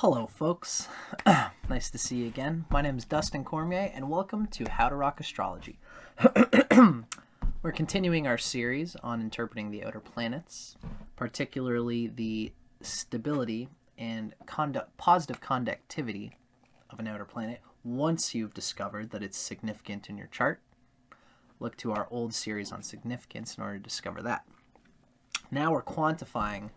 Hello, folks. Nice to see you again. My name is Dustin Cormier, and welcome to How to Rock Astrology. We're continuing our series on interpreting the outer planets, particularly the stability and positive conductivity of an outer planet once you've discovered that it's significant in your chart. Look to our old series on significance in order to discover that. Now we're quantifying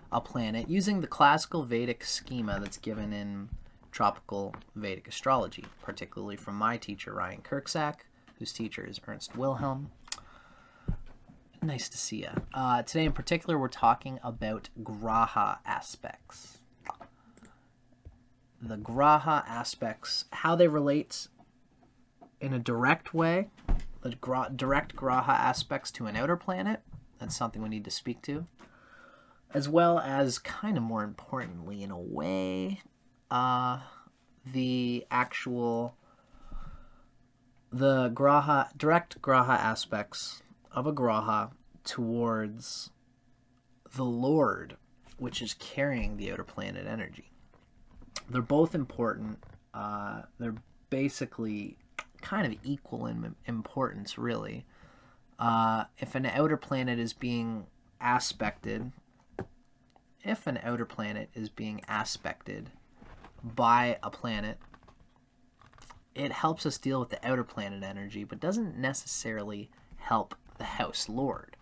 a planet using the classical Vedic schema that's given in tropical Vedic astrology, particularly from my teacher, Ryan Kirksack, whose teacher is Ernst Wilhelm. Nice to see you. Today in particular, we're talking about Graha Aspects. The Graha Aspects, how they relate in a direct way, the direct Graha Aspects to an outer planet. That's something we need to speak to. As well as, kind of more importantly, in a way, the direct Graha aspects of a Graha towards the Lord, which is carrying the outer planet energy. They're both important. They're basically kind of equal in importance, really. If an outer planet is being aspected by a planet, it helps us deal with the outer planet energy, but doesn't necessarily help the house lord.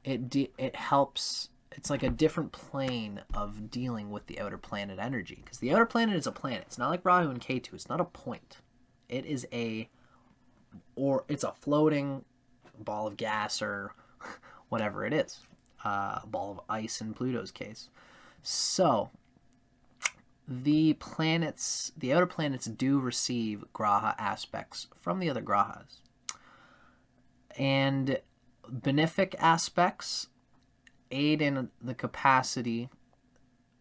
It helps. It's like a different plane of dealing with the outer planet energy, because the outer planet is a planet. It's not like Rahu and Ketu. It's not a point. It's a floating ball of gas or whatever it is. A ball of ice in Pluto's case. So, the outer planets do receive Graha aspects from the other Grahas. And benefic aspects aid in the capacity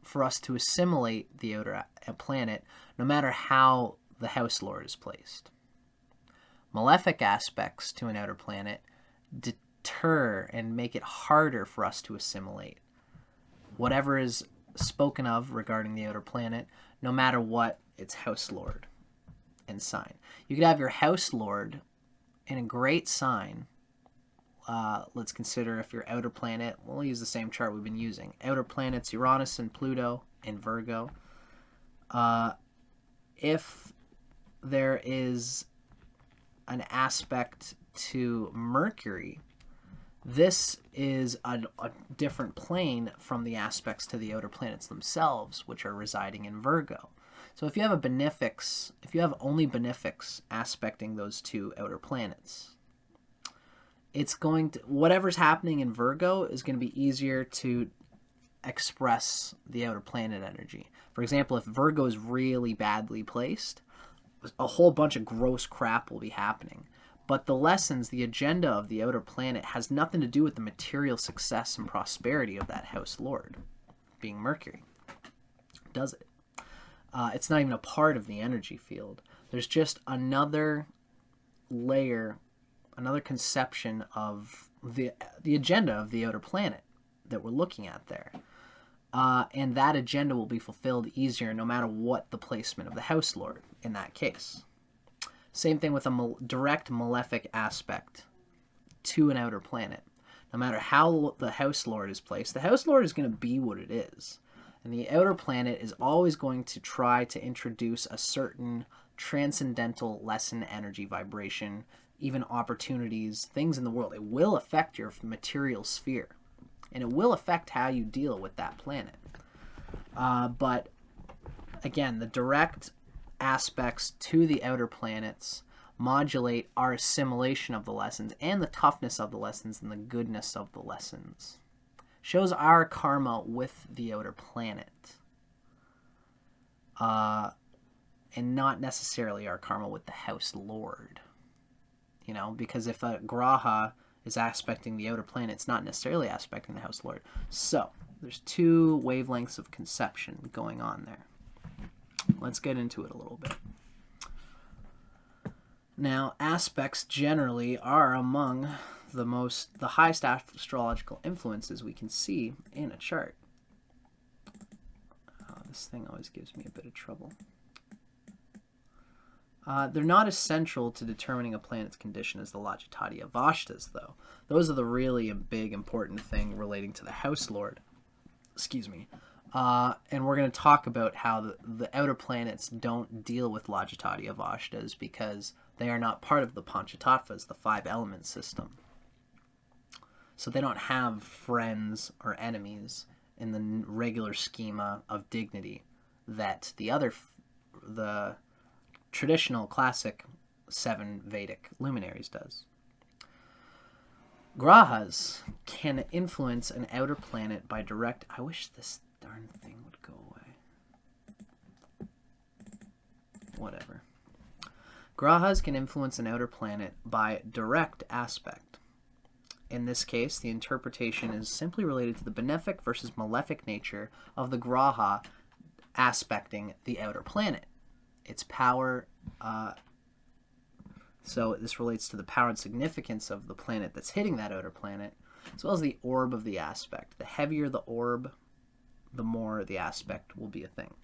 for us to assimilate the outer planet, no matter how the house lord is placed. Malefic aspects to an outer planet deter and make it harder for us to assimilate whatever is spoken of regarding the outer planet, no matter what its house lord and sign. You could have your house lord in a great sign. Let's consider if your outer planet, we'll use the same chart we've been using. Outer planets Uranus and Pluto in Virgo. If there is an aspect to Mercury, this is a different plane from the aspects to the outer planets themselves, which are residing in Virgo. So if you have only benefics aspecting those two outer planets, whatever's happening in Virgo is going to be easier to express the outer planet energy. For example, if Virgo is really badly placed, a whole bunch of gross crap will be happening. But the agenda of the outer planet has nothing to do with the material success and prosperity of that house lord, being Mercury. Does it? It's not even a part of the energy field. There's just another layer, another conception of the agenda of the outer planet that we're looking at there. And that agenda will be fulfilled easier no matter what the placement of the house lord in that case. Same thing with a direct malefic aspect to an outer planet. No matter how the house lord is placed, the house lord is going to be what it is. And the outer planet is always going to try to introduce a certain transcendental lesson, energy, vibration, even opportunities, things in the world. It will affect your material sphere. And it will affect how you deal with that planet. But again, the direct aspects to the outer planets modulate our assimilation of the lessons and the toughness of the lessons and the goodness of the lessons. Shows our karma with the outer planet. And not necessarily our karma with the house lord. Because if a Graha is aspecting the outer planet, it's not necessarily aspecting the house lord. So, there's two wavelengths of conception going on there. Let's get into it a little bit. Now, aspects generally are among the highest astrological influences we can see in a chart. This thing always gives me a bit of trouble. They're not essential to determining a planet's condition as the Lajitaadi Avastas, though. Those are the really big, important thing relating to the House Lord. Excuse me. And we're going to talk about how the outer planets don't deal with Lajitaadi Avastas because they are not part of the Panchatattvas, the 5-element system. So they don't have friends or enemies in the regular schema of dignity that the traditional classic 7 Vedic luminaries does. Grahas can influence an outer planet by direct... I wish this darn thing would go away. Whatever. Grahas can influence an outer planet by direct aspect. In this case, the interpretation is simply related to the benefic versus malefic nature of the Graha aspecting the outer planet. Its power, so this relates to the power and significance of the planet that's hitting that outer planet, as well as the orb of the aspect. The heavier the orb, the more the aspect will be a thing.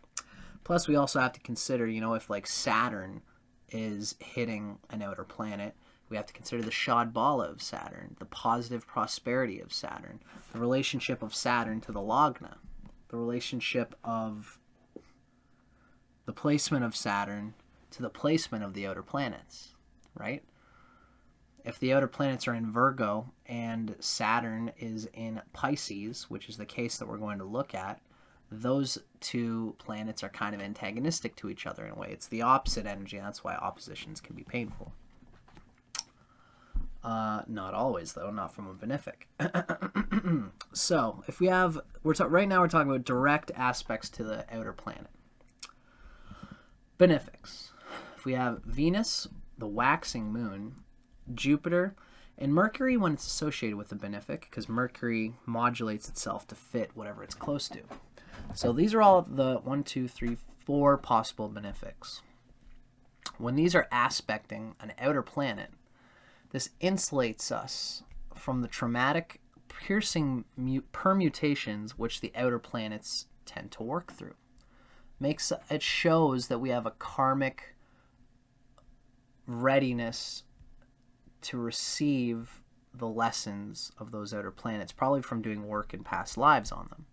Plus, we also have to consider, if like Saturn is hitting an outer planet, we have to consider the Shad Bala of Saturn, the positive prosperity of Saturn, the relationship of Saturn to the Lagna, the relationship of the placement of Saturn to the placement of the outer planets, right? If the outer planets are in Virgo and Saturn is in Pisces, which is the case that we're going to look at, those two planets are kind of antagonistic to each other in a way. It's the opposite energy, and that's why oppositions can be painful. Not always, though, not from a benefic. So, if we have, right now we're talking about direct aspects to the outer planet. Benefics. If we have Venus, the waxing moon, Jupiter, and Mercury when it's associated with the benefic, because Mercury modulates itself to fit whatever it's close to. So these are all the 4 possible benefics. When these are aspecting an outer planet, this insulates us from the traumatic, piercing permutations which the outer planets tend to work through. It shows that we have a karmic readiness to receive the lessons of those outer planets, probably from doing work in past lives on them.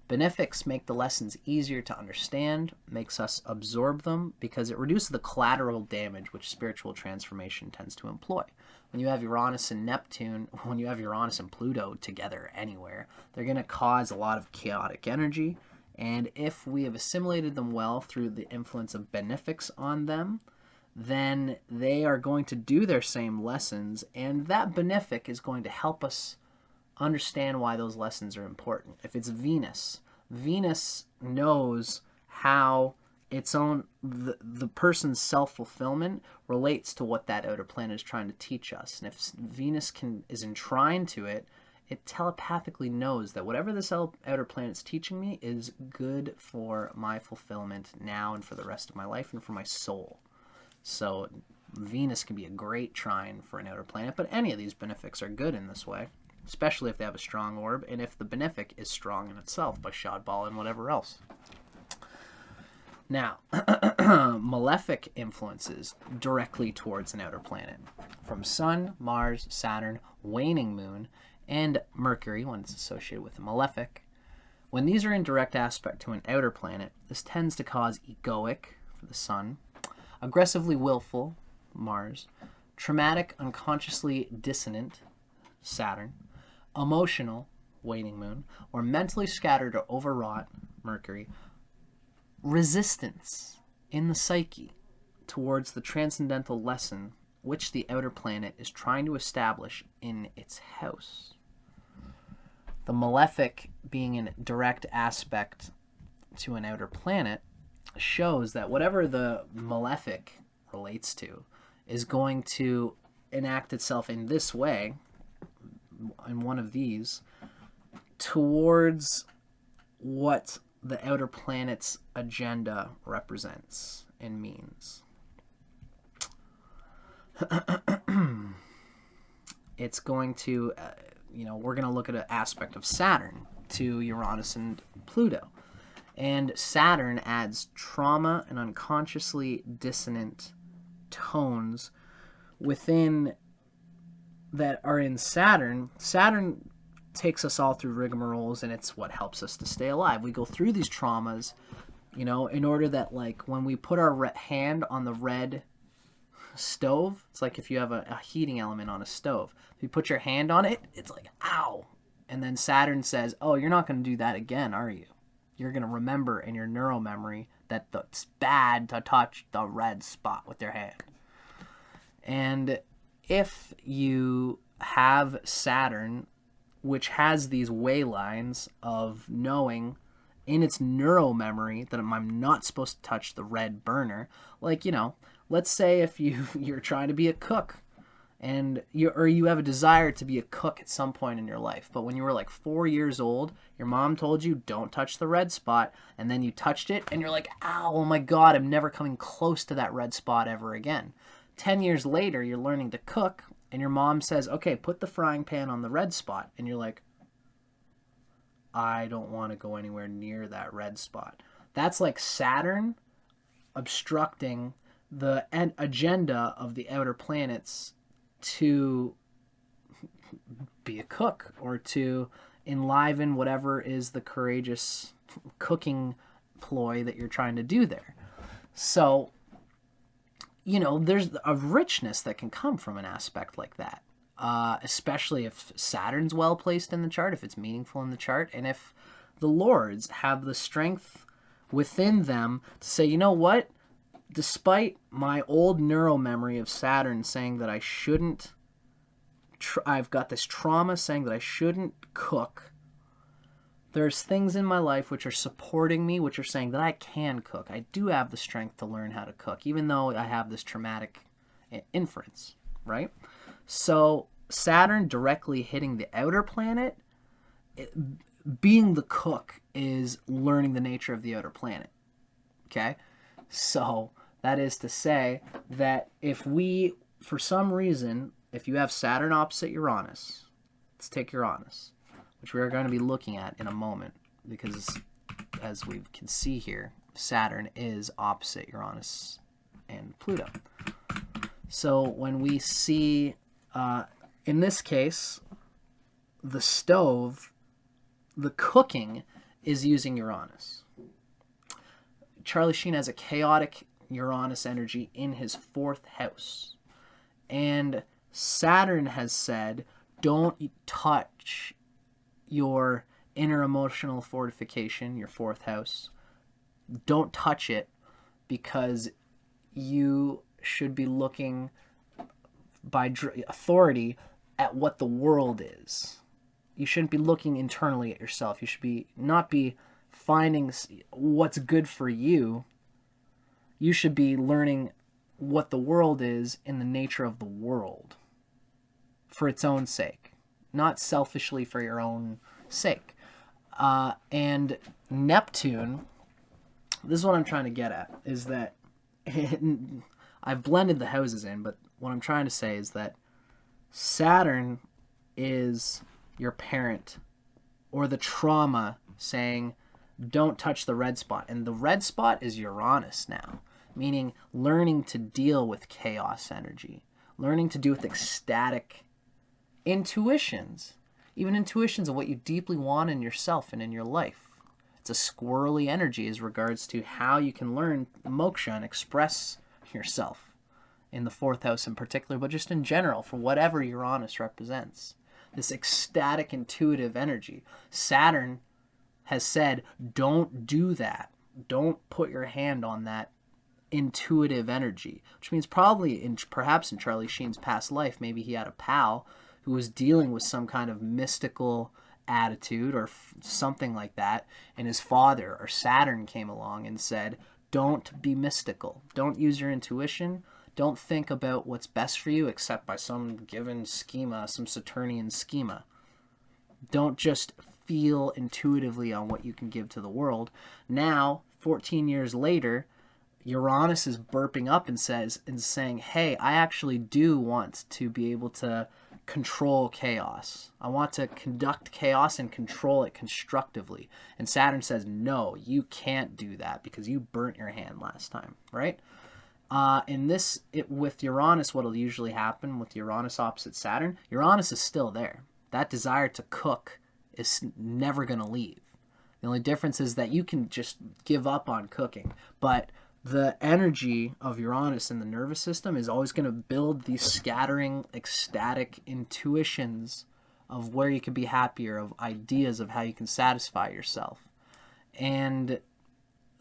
Benefics make the lessons easier to understand, makes us absorb them, because it reduces the collateral damage which spiritual transformation tends to employ. When you have Uranus and Neptune, when you have Uranus and Pluto together anywhere, they're going to cause a lot of chaotic energy, and if we have assimilated them well through the influence of benefics on them, then they are going to do their same lessons, and that benefic is going to help us understand why those lessons are important. If it's Venus, Venus knows how the person's self-fulfillment relates to what that outer planet is trying to teach us. And if Venus is enshrined to it, it telepathically knows that whatever this outer planet's teaching me is good for my fulfillment now and for the rest of my life and for my soul. So Venus can be a great trine for an outer planet, but any of these benefics are good in this way, especially if they have a strong orb, and if the benefic is strong in itself by Shad Bala and whatever else. Now, malefic influences directly towards an outer planet. From Sun, Mars, Saturn, waning moon, and Mercury when it's associated with a malefic. When these are in direct aspect to an outer planet, this tends to cause egoic, for the Sun, aggressively willful, Mars, traumatic, unconsciously dissonant, Saturn, emotional, waning moon, or mentally scattered or overwrought, Mercury, resistance in the psyche towards the transcendental lesson which the outer planet is trying to establish in its house. The malefic being in direct aspect to an outer planet shows that whatever the malefic relates to is going to enact itself in this way, in one of these, towards what the outer planet's agenda represents and means. It's going to, we're going to look at an aspect of Saturn to Uranus and Pluto. And Saturn adds trauma and unconsciously dissonant tones within that are in Saturn. Saturn takes us all through rigmaroles, and it's what helps us to stay alive. We go through these traumas, in order that, like, when we put our hand on the red stove, it's like if you have a heating element on a stove. If you put your hand on it, it's like, ow. And then Saturn says, oh, you're not going to do that again, are you? You're going to remember in your neural memory that it's bad to touch the red spot with your hand. And if you have Saturn, which has these way lines of knowing in its neural memory that I'm not supposed to touch the red burner, like, let's say if you're trying to be a cook, and you have a desire to be a cook at some point in your life, but when you were like 4 years old, your mom told you don't touch the red spot, and then you touched it, and you're like, ow, oh my God, I'm never coming close to that red spot ever again. 10 years later, you're learning to cook, and your mom says, okay, put the frying pan on the red spot, and you're like, I don't want to go anywhere near that red spot. That's like Saturn obstructing the agenda of the outer planets to be a cook or to enliven whatever is the courageous cooking ploy that you're trying to do there. So, there's a richness that can come from an aspect like that, especially if Saturn's well placed in the chart, if it's meaningful in the chart, and if the lords have the strength within them to say, you know what? Despite my old neural memory of Saturn saying that I shouldn't, I've got this trauma saying that I shouldn't cook. There's things in my life which are supporting me, which are saying that I can cook. I do have the strength to learn how to cook, even though I have this traumatic inference, right? So Saturn directly hitting the outer planet, being the cook is learning the nature of the outer planet, okay? So that is to say that if we, for some reason, if you have Saturn opposite Uranus, let's take Uranus, which we are going to be looking at in a moment, because as we can see here, Saturn is opposite Uranus and Pluto. So when we see, in this case, the stove, the cooking is using Uranus. Charlie Sheen has a chaotic Uranus energy in his 4th house. And Saturn has said, don't touch your inner emotional fortification, your 4th house. Don't touch it, because you should be looking by authority at what the world is. You shouldn't be looking internally at yourself. You should not be finding what's good for you. You should be learning what the world is in the nature of the world for its own sake, not selfishly for your own sake. And Neptune, this is what I'm trying to get at, is that I've blended the houses in, but what I'm trying to say is that Saturn is your parent, or the trauma saying, don't touch the red spot. And the red spot is Uranus now, meaning learning to deal with chaos energy, learning to do with ecstatic intuitions, even intuitions of what you deeply want in yourself and in your life. It's a squirrely energy as regards to how you can learn moksha and express yourself in the 4th house in particular, but just in general for whatever Uranus represents. This ecstatic, intuitive energy. Saturn has said, don't do that. Don't put your hand on that intuitive energy, which means perhaps in Charlie Sheen's past life, maybe he had a pal who was dealing with some kind of mystical attitude or something like that, and his father or Saturn came along and said, don't be mystical. Don't use your intuition. Don't think about what's best for you except by some given schema, some Saturnian schema. Don't just feel intuitively on what you can give to the world. Now, 14 years later, Uranus is burping up and saying, hey, I actually do want to be able to control chaos. I want to conduct chaos and control it constructively. And Saturn says, no, you can't do that because you burnt your hand last time, right? With Uranus, what'll usually happen with Uranus opposite Saturn, Uranus is still there. That desire to cook is never going to leave. The only difference is that you can just give up on cooking, but the energy of Uranus in the nervous system is always going to build these scattering, ecstatic intuitions of where you can be happier, of ideas of how you can satisfy yourself. And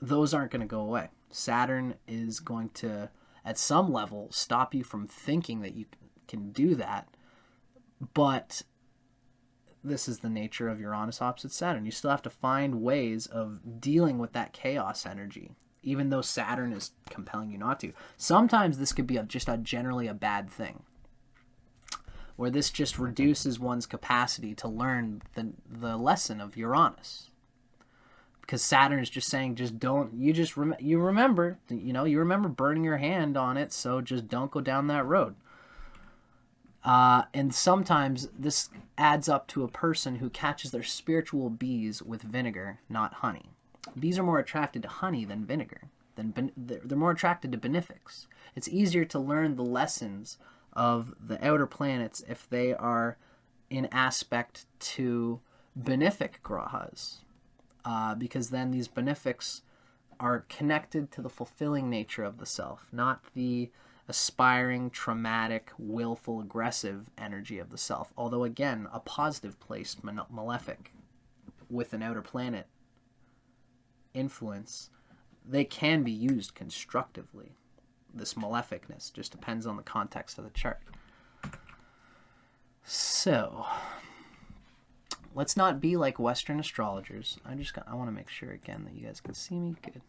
those aren't going to go away. Saturn is going to, at some level, stop you from thinking that you can do that. But this is the nature of Uranus opposite Saturn. You still have to find ways of dealing with that chaos energy, even though Saturn is compelling you not to. Sometimes this could be generally a bad thing, where this just reduces one's capacity to learn the lesson of Uranus. Because Saturn is just saying, you remember burning your hand on it, so just don't go down that road. And sometimes this adds up to a person who catches their spiritual bees with vinegar, not honey. Bees are more attracted to honey than vinegar. They're more attracted to benefics. It's easier to learn the lessons of the outer planets if they are in aspect to benefic grahas, because then these benefics are connected to the fulfilling nature of the self, not the aspiring, traumatic, willful, aggressive energy of the self. Although, again, a positive placed malefic with an outer planet influence, they can be used constructively. This maleficness just depends on the context of the chart. So, let's not be like Western astrologers. I want to make sure again that you guys can see me good.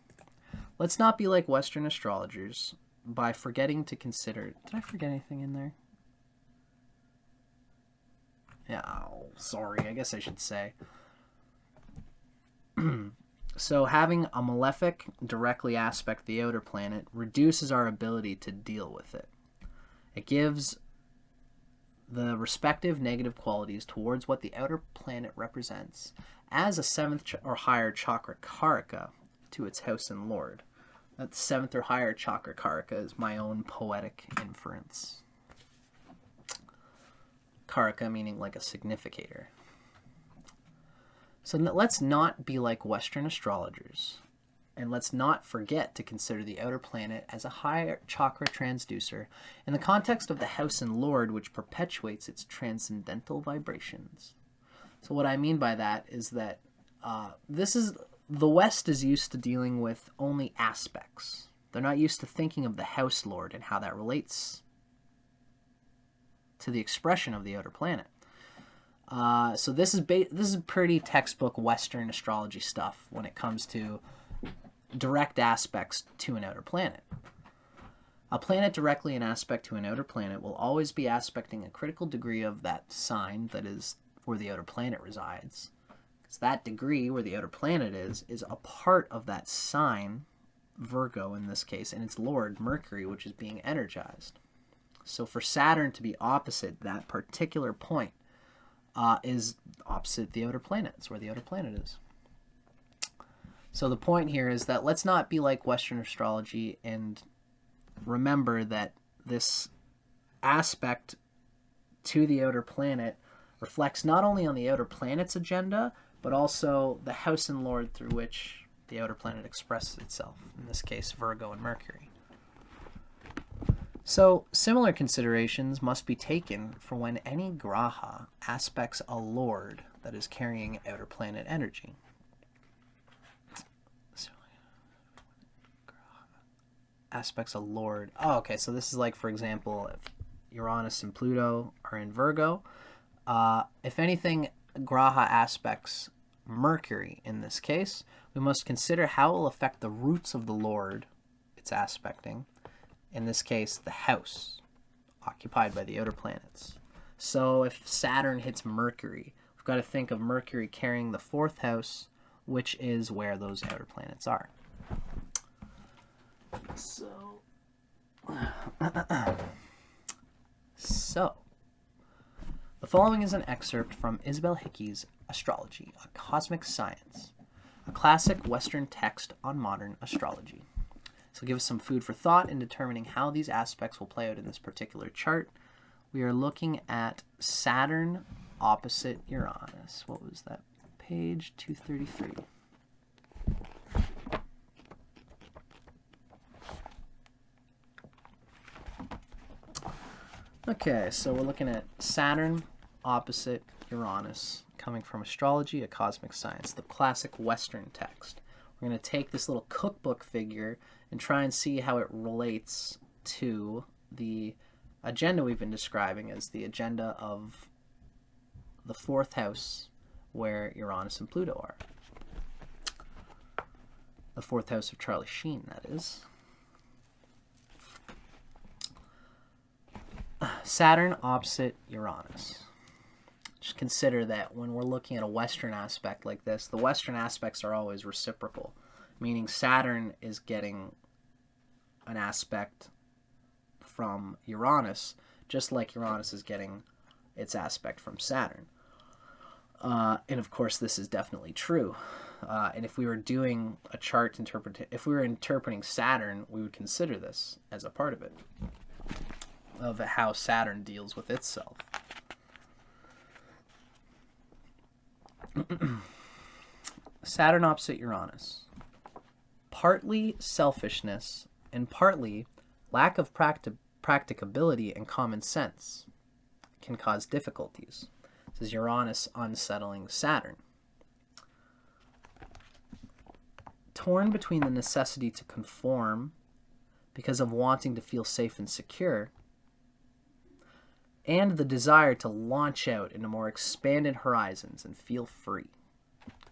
Let's not be like Western astrologers by forgetting to consider... Did I forget anything in there? Yeah, sorry. I guess I should say. So having a malefic directly aspect the outer planet reduces our ability to deal with it. It gives the respective negative qualities towards what the outer planet represents as a 7th or higher chakra karaka to its house and lord. That 7th or higher chakra karaka is my own poetic inference. Karaka meaning like a significator. So let's not be like Western astrologers, and let's not forget to consider the outer planet as a higher chakra transducer in the context of the house and lord, which perpetuates its transcendental vibrations. So what I mean by that is that the West is used to dealing with only aspects. They're not used to thinking of the house lord and how that relates to the expression of the outer planet. So this is pretty textbook Western astrology stuff when it comes to direct aspects to an outer planet. A planet directly in aspect to an outer planet will always be aspecting a critical degree of that sign that is where the outer planet resides. Because that degree where the outer planet is a part of that sign, Virgo in this case, and its lord, Mercury, which is being energized. So for Saturn to be opposite that particular point, is opposite the outer planet. It's where the outer planet is. So the point here is that let's not be like Western astrology and remember that this aspect to the outer planet reflects not only on the outer planet's agenda, but also the house and lord through which the outer planet expresses itself, in this case Virgo and Mercury. So, similar considerations must be taken for when any graha aspects a lord that is carrying outer planet energy. Aspects a lord. Oh, okay, so this is like, for example, if Uranus and Pluto are in Virgo. If anything, graha aspects Mercury in this case, we must consider how it will affect the roots of the lord it's aspecting. In this case, the house occupied by the outer planets. So if Saturn hits Mercury, we've got to think of Mercury carrying the 4th house, which is where those outer planets are. So The following is an excerpt from Isabel Hickey's Astrology, a Cosmic Science, a classic Western text on modern astrology. So give us some food for thought in determining how these aspects will play out in this particular chart. We are looking at Saturn opposite Uranus. What was that? Page 233. Okay, so we're looking at Saturn opposite Uranus, coming from Astrology, a Cosmic Science, the classic Western text. We're going to take this little cookbook figure and try and see how it relates to the agenda we've been describing as the agenda of the 4th house, where Uranus and Pluto are. The 4th house of Charlie Sheen, that is. Saturn opposite Uranus. Just consider that when we're looking at a Western aspect like this, the Western aspects are always reciprocal, meaning Saturn is getting an aspect from Uranus, just like Uranus is getting its aspect from Saturn. And of course, this is definitely true. And if we were doing a chart if we were interpreting Saturn, we would consider this as a part of it, of how Saturn deals with itself. Saturn opposite Uranus. Partly selfishness and partly lack of practicability and common sense can cause difficulties. This is Uranus unsettling Saturn. Torn between the necessity to conform because of wanting to feel safe and secure, and the desire to launch out into more expanded horizons and feel free.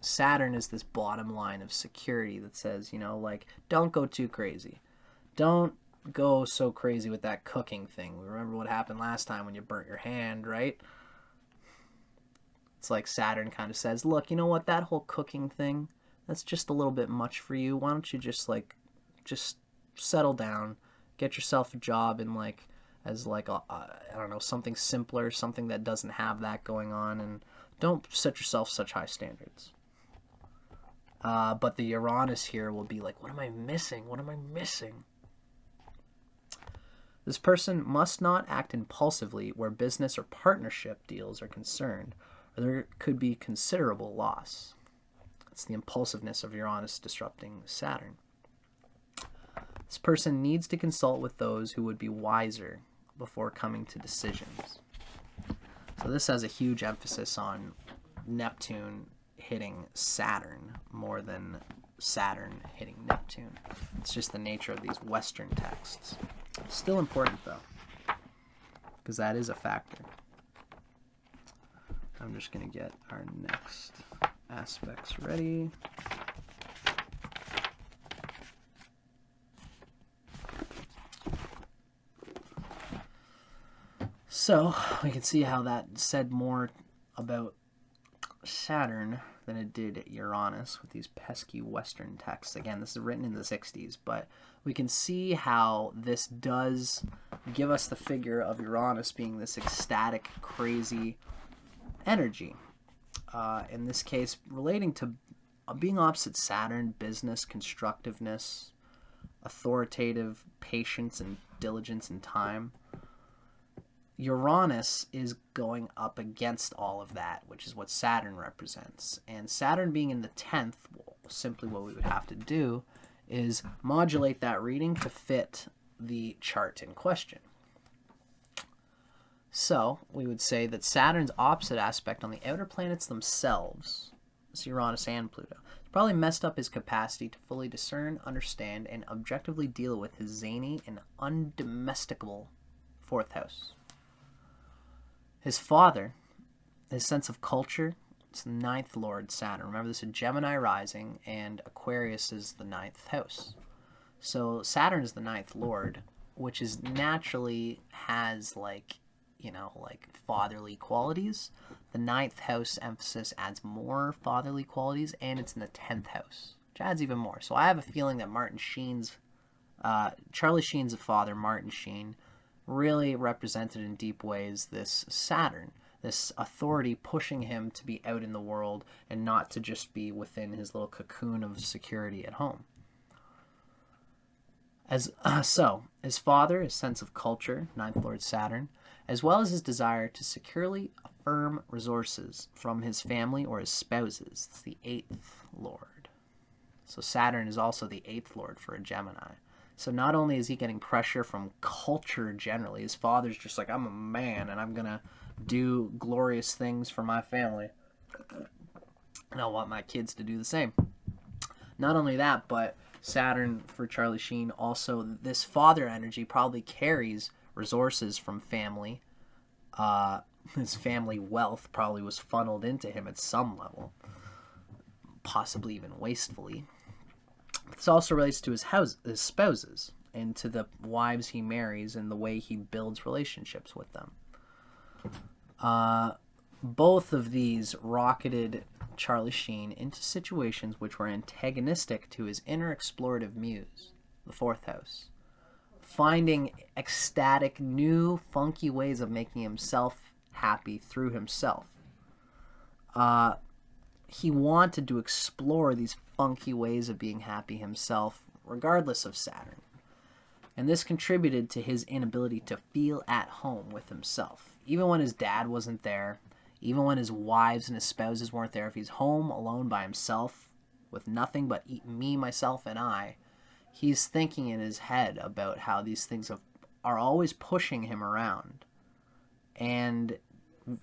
Saturn is this bottom line of security that says, like, don't go too crazy. Don't go so crazy with that cooking thing. Remember what happened last time when you burnt your hand, right? It's like Saturn kind of says, look, you know what, that whole cooking thing, that's just a little bit much for you. Why don't you just settle down, get yourself a job in I don't know, something simpler, something that doesn't have that going on, and don't set yourself such high standards. But the Uranus here will be like, what am I missing? What am I missing? This person must not act impulsively where business or partnership deals are concerned, or there could be considerable loss. It's the impulsiveness of Uranus disrupting Saturn. This person needs to consult with those who would be wiser before coming to decisions. So this has a huge emphasis on Neptune hitting Saturn more than Saturn hitting Neptune. It's just the nature of these Western texts. Still important though, because that is a factor. I'm just going to get our next aspects ready. So we can see how that said more about Saturn than it did Uranus with these pesky Western texts. Again, this is written in the 60s, but we can see how this does give us the figure of Uranus being this ecstatic, crazy energy. In this case, relating to being opposite Saturn, business, constructiveness, authoritative, patience, and diligence and time. Uranus is going up against all of that, which is what Saturn represents. And Saturn being in the 10th, well, simply what we would have to do is modulate that reading to fit the chart in question. So we would say that Saturn's opposite aspect on the outer planets themselves, it's Uranus and Pluto, probably messed up his capacity to fully discern, understand, and objectively deal with his zany and undomesticable 4th house. His father, his sense of culture, it's the 9th Lord Saturn. Remember, this is Gemini rising, and Aquarius is the 9th house. So Saturn is the 9th Lord, which is naturally has fatherly qualities. The 9th house emphasis adds more fatherly qualities, and it's in the 10th house, which adds even more. So I have a feeling that Charlie Sheen's father, Martin Sheen, really represented in deep ways this Saturn this authority pushing him to be out in the world and not to just be within his little cocoon of security at home. So, his father, his sense of culture, ninth lord Saturn, as well as his desire to securely affirm resources from his family or his spouses. It's the eighth lord. So Saturn is also the eighth lord for a Gemini. So not only is he getting pressure from culture generally, his father's just like, I'm a man and I'm going to do glorious things for my family. And I want my kids to do the same. Not only that, but Saturn for Charlie Sheen, also this father energy probably carries resources from family. His family wealth probably was funneled into him at some level, possibly even wastefully. This also relates to his spouses and to the wives he marries and the way he builds relationships with them. Both of these rocketed Charlie Sheen into situations which were antagonistic to his inner explorative muse, the fourth house, finding ecstatic, new, funky ways of making himself happy through himself. He wanted to explore these funky ways of being happy himself, regardless of Saturn. And this contributed to his inability to feel at home with himself. Even when his dad wasn't there, even when his wives and his spouses weren't there, if he's home alone by himself with nothing but me, myself, and I, he's thinking in his head about how these things are always pushing him around. And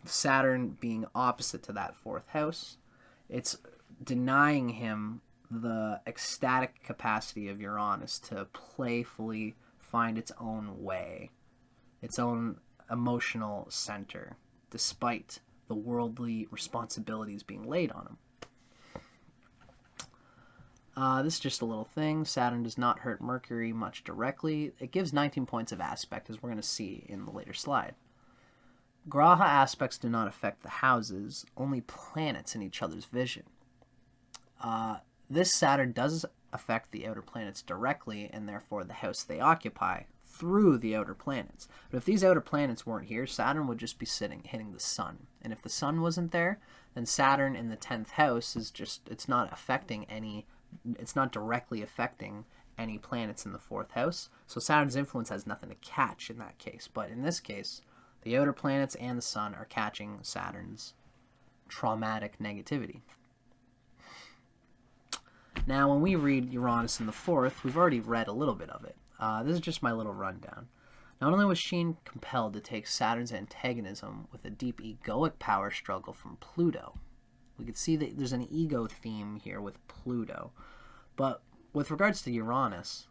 Saturn being opposite to that fourth house, it's denying him the ecstatic capacity of Uranus to playfully find its own way, its own emotional center, despite the worldly responsibilities being laid on him. This is just a little thing. Saturn does not hurt Mercury much directly. It gives 19 points of aspect, as we're going to see in the later slide. Graha aspects do not affect the houses, only planets in each other's vision. This Saturn does affect the outer planets directly, and therefore the house they occupy through the outer planets. But if these outer planets weren't here, Saturn would just be hitting the sun. And if the sun wasn't there, then Saturn in the 10th house is just, it's not directly affecting any planets in the 4th house. So Saturn's influence has nothing to catch in that case. But in this case, the outer planets and the sun are catching Saturn's traumatic negativity. Now, when we read Uranus in the 4th, we've already read a little bit of it. This is just my little rundown. Not only was Sheen compelled to take Saturn's antagonism with a deep egoic power struggle from Pluto. We could see that there's an ego theme here with Pluto. But with regards to Uranus,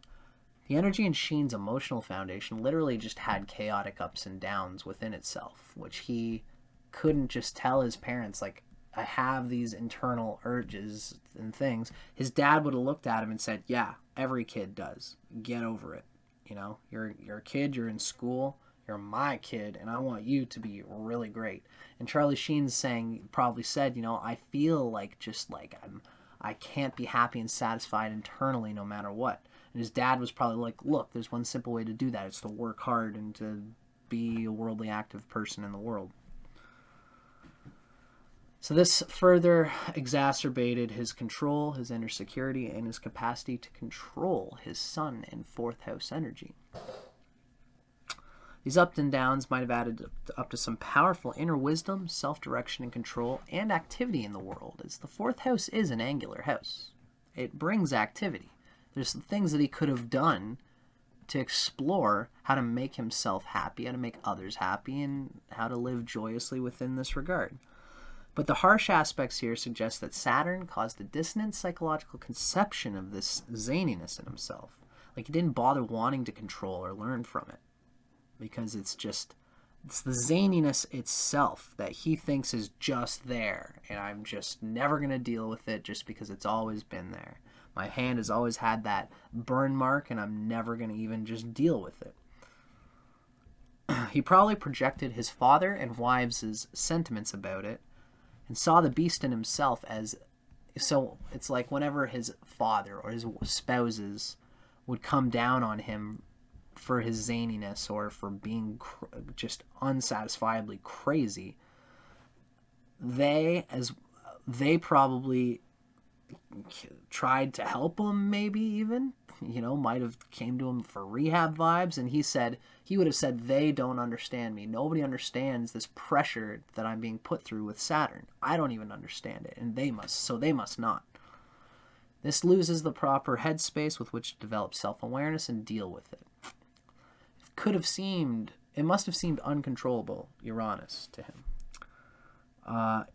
the energy in Sheen's emotional foundation literally just had chaotic ups and downs within itself, which he couldn't just tell his parents, like, I have these internal urges and things. His dad would have looked at him and said, yeah, every kid does. Get over it. You know, you're a kid, you're in school, you're my kid, and I want you to be really great. And Charlie Sheen's probably said, you know, I feel like I can't be happy and satisfied internally no matter what. And his dad was probably like, look, there's one simple way to do that. It's to work hard and to be a worldly active person in the world. So this further exacerbated his control, his inner security, and his capacity to control his sun and 4th house energy. These ups and downs might have added up to some powerful inner wisdom, self-direction and control, and activity in the world, as the 4th house is an angular house. It brings activity. There's some things that he could have done to explore how to make himself happy, how to make others happy, and how to live joyously within this regard. But the harsh aspects here suggest that Saturn caused a dissonant psychological conception of this zaniness in himself. Like, he didn't bother wanting to control or learn from it. Because it's the zaniness itself that he thinks is just there. And I'm just never going to deal with it just because it's always been there. My hand has always had that burn mark and I'm never going to even just deal with it. He probably projected his father and wives' sentiments about it and saw the beast in himself as... So it's like whenever his father or his spouses would come down on him for his zaniness or for being just unsatisfiably crazy, they probably tried to help him, maybe even, might have came to him for rehab vibes, and he would have said, they don't understand me. Nobody understands this pressure that I'm being put through with Saturn. I don't even understand it, and they must not. This loses the proper headspace with which to develop self-awareness and deal with it. It must have seemed uncontrollable, Uranus, to him.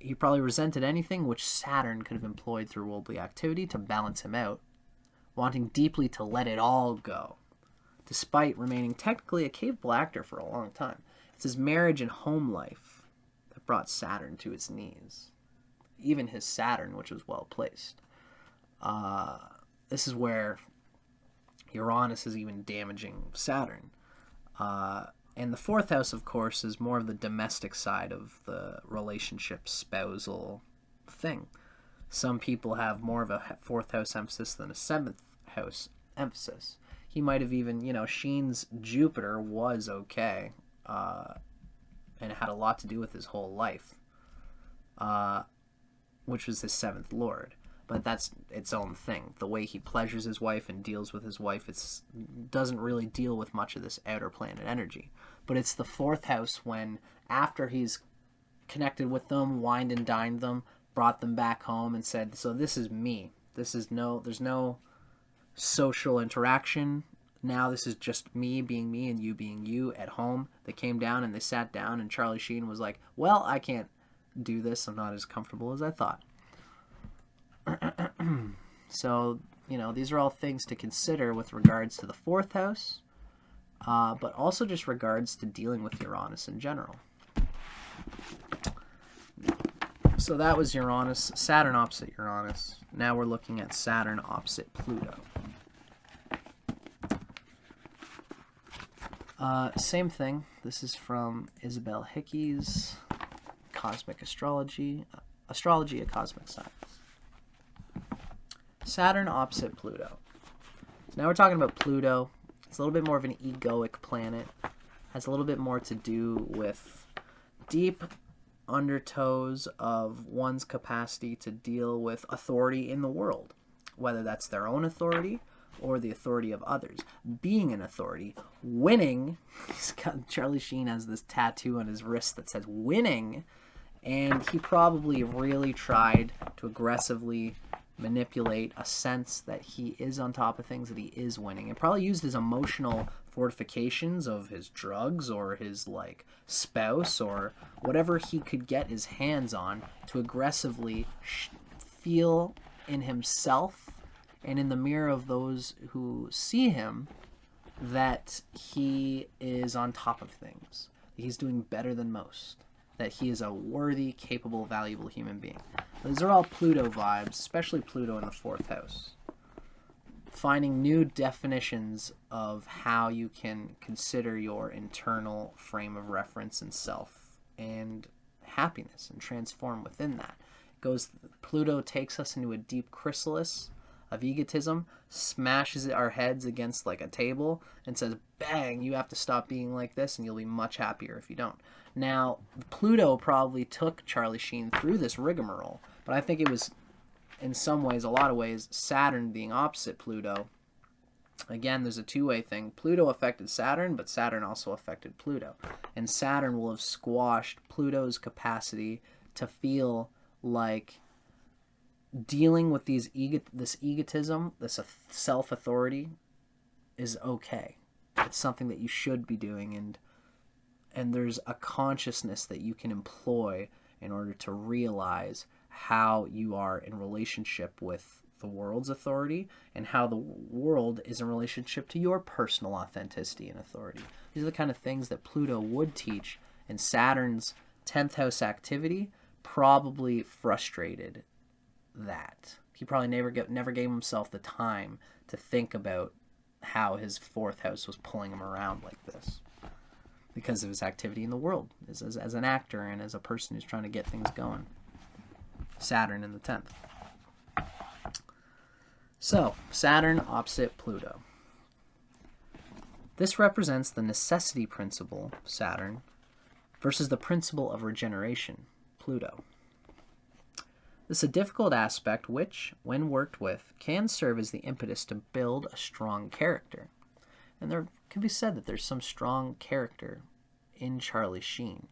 He probably resented anything which Saturn could have employed through worldly activity to balance him out, wanting deeply to let it all go, despite remaining technically a capable actor for a long time. It's his marriage and home life that brought Saturn to his knees. Even his Saturn, which was well placed. This is where Uranus is even damaging Saturn. And the fourth house, of course, is more of the domestic side of the relationship, spousal thing. Some people have more of a fourth house emphasis than a seventh house emphasis. He might have even, Sheen's Jupiter was okay, and it had a lot to do with his whole life, which was his seventh lord. But that's its own thing. The way he pleasures his wife and deals with his wife, doesn't really deal with much of this outer planet energy. But it's the fourth house when, after he's connected with them, wined and dined them, brought them back home and said, so this is me. There's no social interaction. Now this is just me being me and you being you at home. They came down and they sat down, and Charlie Sheen was like, well, I can't do this. I'm not as comfortable as I thought. So, these are all things to consider with regards to the fourth house, but also just regards to dealing with Uranus in general. So that was Uranus, Saturn opposite Uranus. Now we're looking at Saturn opposite Pluto. Same thing. This is from Isabel Hickey's Cosmic Astrology, Astrology, a Cosmic Science. Saturn opposite Pluto. So now we're talking about Pluto. It's a little bit more of an egoic planet. Has a little bit more to do with deep undertows of one's capacity to deal with authority in the world, whether that's their own authority or the authority of others. Being an authority, winning. Charlie Sheen has this tattoo on his wrist that says winning, and he probably really tried to aggressively manipulate a sense that he is on top of things, that he is winning, and probably used his emotional fortifications of his drugs or his spouse or whatever he could get his hands on to aggressively feel in himself and in the mirror of those who see him that he is on top of things, that he's doing better than most, that he is a worthy, capable, valuable human being. These are all Pluto vibes, especially Pluto in the fourth house. Finding new definitions of how you can consider your internal frame of reference and self and happiness and transform within that. Pluto takes us into a deep chrysalis of egotism, smashes our heads against a table and says, bang, you have to stop being like this and you'll be much happier if you don't. Now, Pluto probably took Charlie Sheen through this rigmarole, but I think it was, in some ways, a lot of ways, Saturn being opposite Pluto. Again, there's a two-way thing. Pluto affected Saturn, but Saturn also affected Pluto. And Saturn will have squashed Pluto's capacity to feel like dealing with this egotism, this self-authority, is okay. It's something that you should be doing, and there's a consciousness that you can employ in order to realize how you are in relationship with the world's authority and how the world is in relationship to your personal authenticity and authority. These are the kind of things that Pluto would teach, and Saturn's 10th house activity probably frustrated that. He probably never gave himself the time to think about how his fourth house was pulling him around like this because of his activity in the world as an actor and as a person who's trying to get things going. Saturn in the 10th. So, Saturn opposite Pluto. This represents the necessity principle, Saturn, versus the principle of regeneration, Pluto. This is a difficult aspect which, when worked with, can serve as the impetus to build a strong character. And there can be said that there's some strong character in Charlie Sheen.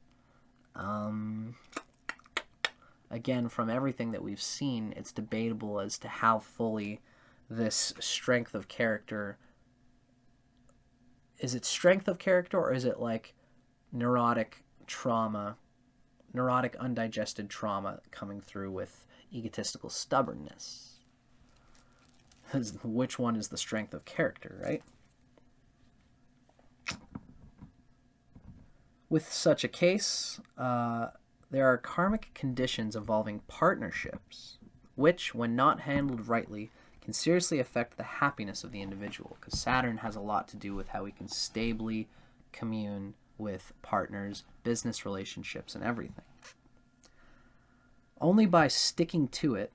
Again, from everything that we've seen, it's debatable as to how fully this strength of character... Is it strength of character, or is it like neurotic trauma, neurotic undigested trauma coming through with egotistical stubbornness? Which one is the strength of character, right? With such a case, there are karmic conditions involving partnerships, which, when not handled rightly, can seriously affect the happiness of the individual, because Saturn has a lot to do with how we can stably commune with partners, business relationships, and everything. Only by sticking to it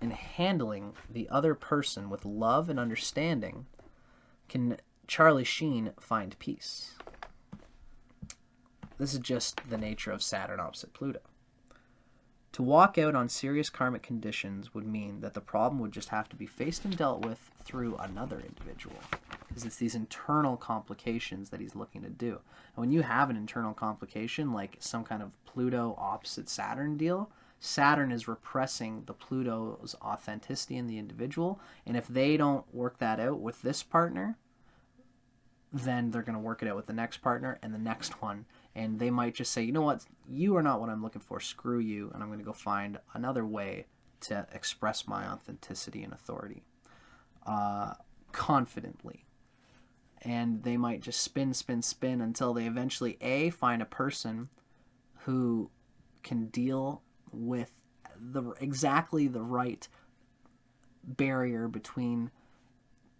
and handling the other person with love and understanding can Charlie Sheen find peace. This is just the nature of Saturn opposite Pluto. To walk out on serious karmic conditions would mean that the problem would just have to be faced and dealt with through another individual, because it's these internal complications that he's looking to do. And when you have an internal complication, like some kind of Pluto opposite Saturn deal, Saturn is repressing the Pluto's authenticity in the individual, and if they don't work that out with this partner, then they're going to work it out with the next partner and the next one. And they might just say, you know what, you are not what I'm looking for, screw you, and I'm going to go find another way to express my authenticity and authority confidently. And they might just spin until they eventually, A, find a person who can deal with exactly the right barrier between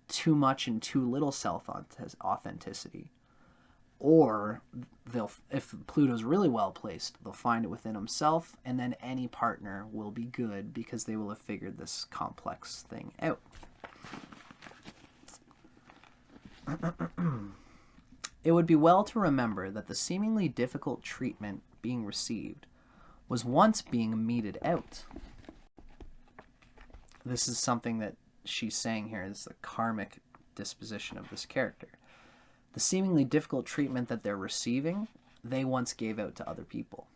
too much and too little self-authenticity. Or if Pluto's really well placed, they'll find it within himself, and then any partner will be good because they will have figured this complex thing out. It would be well to remember that the seemingly difficult treatment being received was once being meted out. This is something that she's saying here, is the karmic disposition of this character. The seemingly difficult treatment that they're receiving, they once gave out to other people.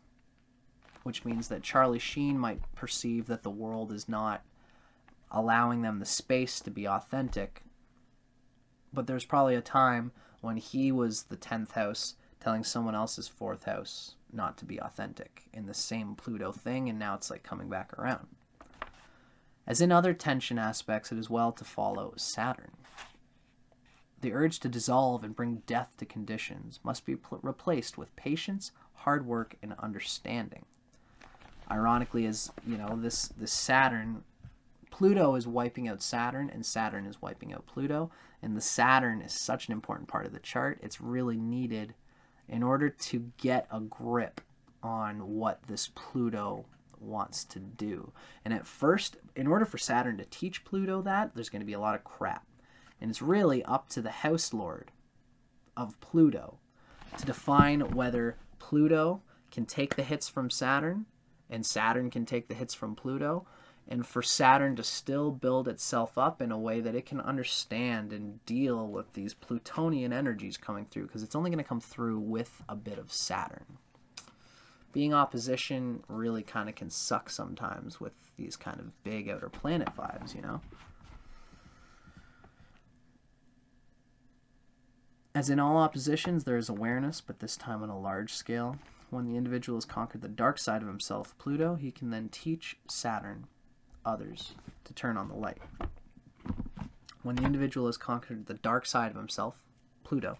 Which means that Charlie Sheen might perceive that the world is not allowing them the space to be authentic. But there's probably a time when he was the 10th house telling someone else's 4th house not to be authentic in the same Pluto thing, and now it's like coming back around. As in other tension aspects, it is well to follow Saturn. The urge to dissolve and bring death to conditions must be replaced with patience, hard work, and understanding. Ironically, as you know, this Saturn, Pluto is wiping out Saturn, and Saturn is wiping out Pluto. And the Saturn is such an important part of the chart. It's really needed in order to get a grip on what this Pluto wants to do. And at first, in order for Saturn to teach Pluto that, there's going to be a lot of crap. And it's really up to the house lord of Pluto to define whether Pluto can take the hits from Saturn and Saturn can take the hits from Pluto, and for Saturn to still build itself up in a way that it can understand and deal with these Plutonian energies coming through, because it's only going to come through with a bit of Saturn. Being opposition really kind of can suck sometimes with these kind of big outer planet vibes, you know? As in all oppositions, there is awareness, but this time on a large scale. When the individual has conquered the dark side of himself, Pluto, he can then teach Saturn, others, to turn on the light. When the individual has conquered the dark side of himself, Pluto,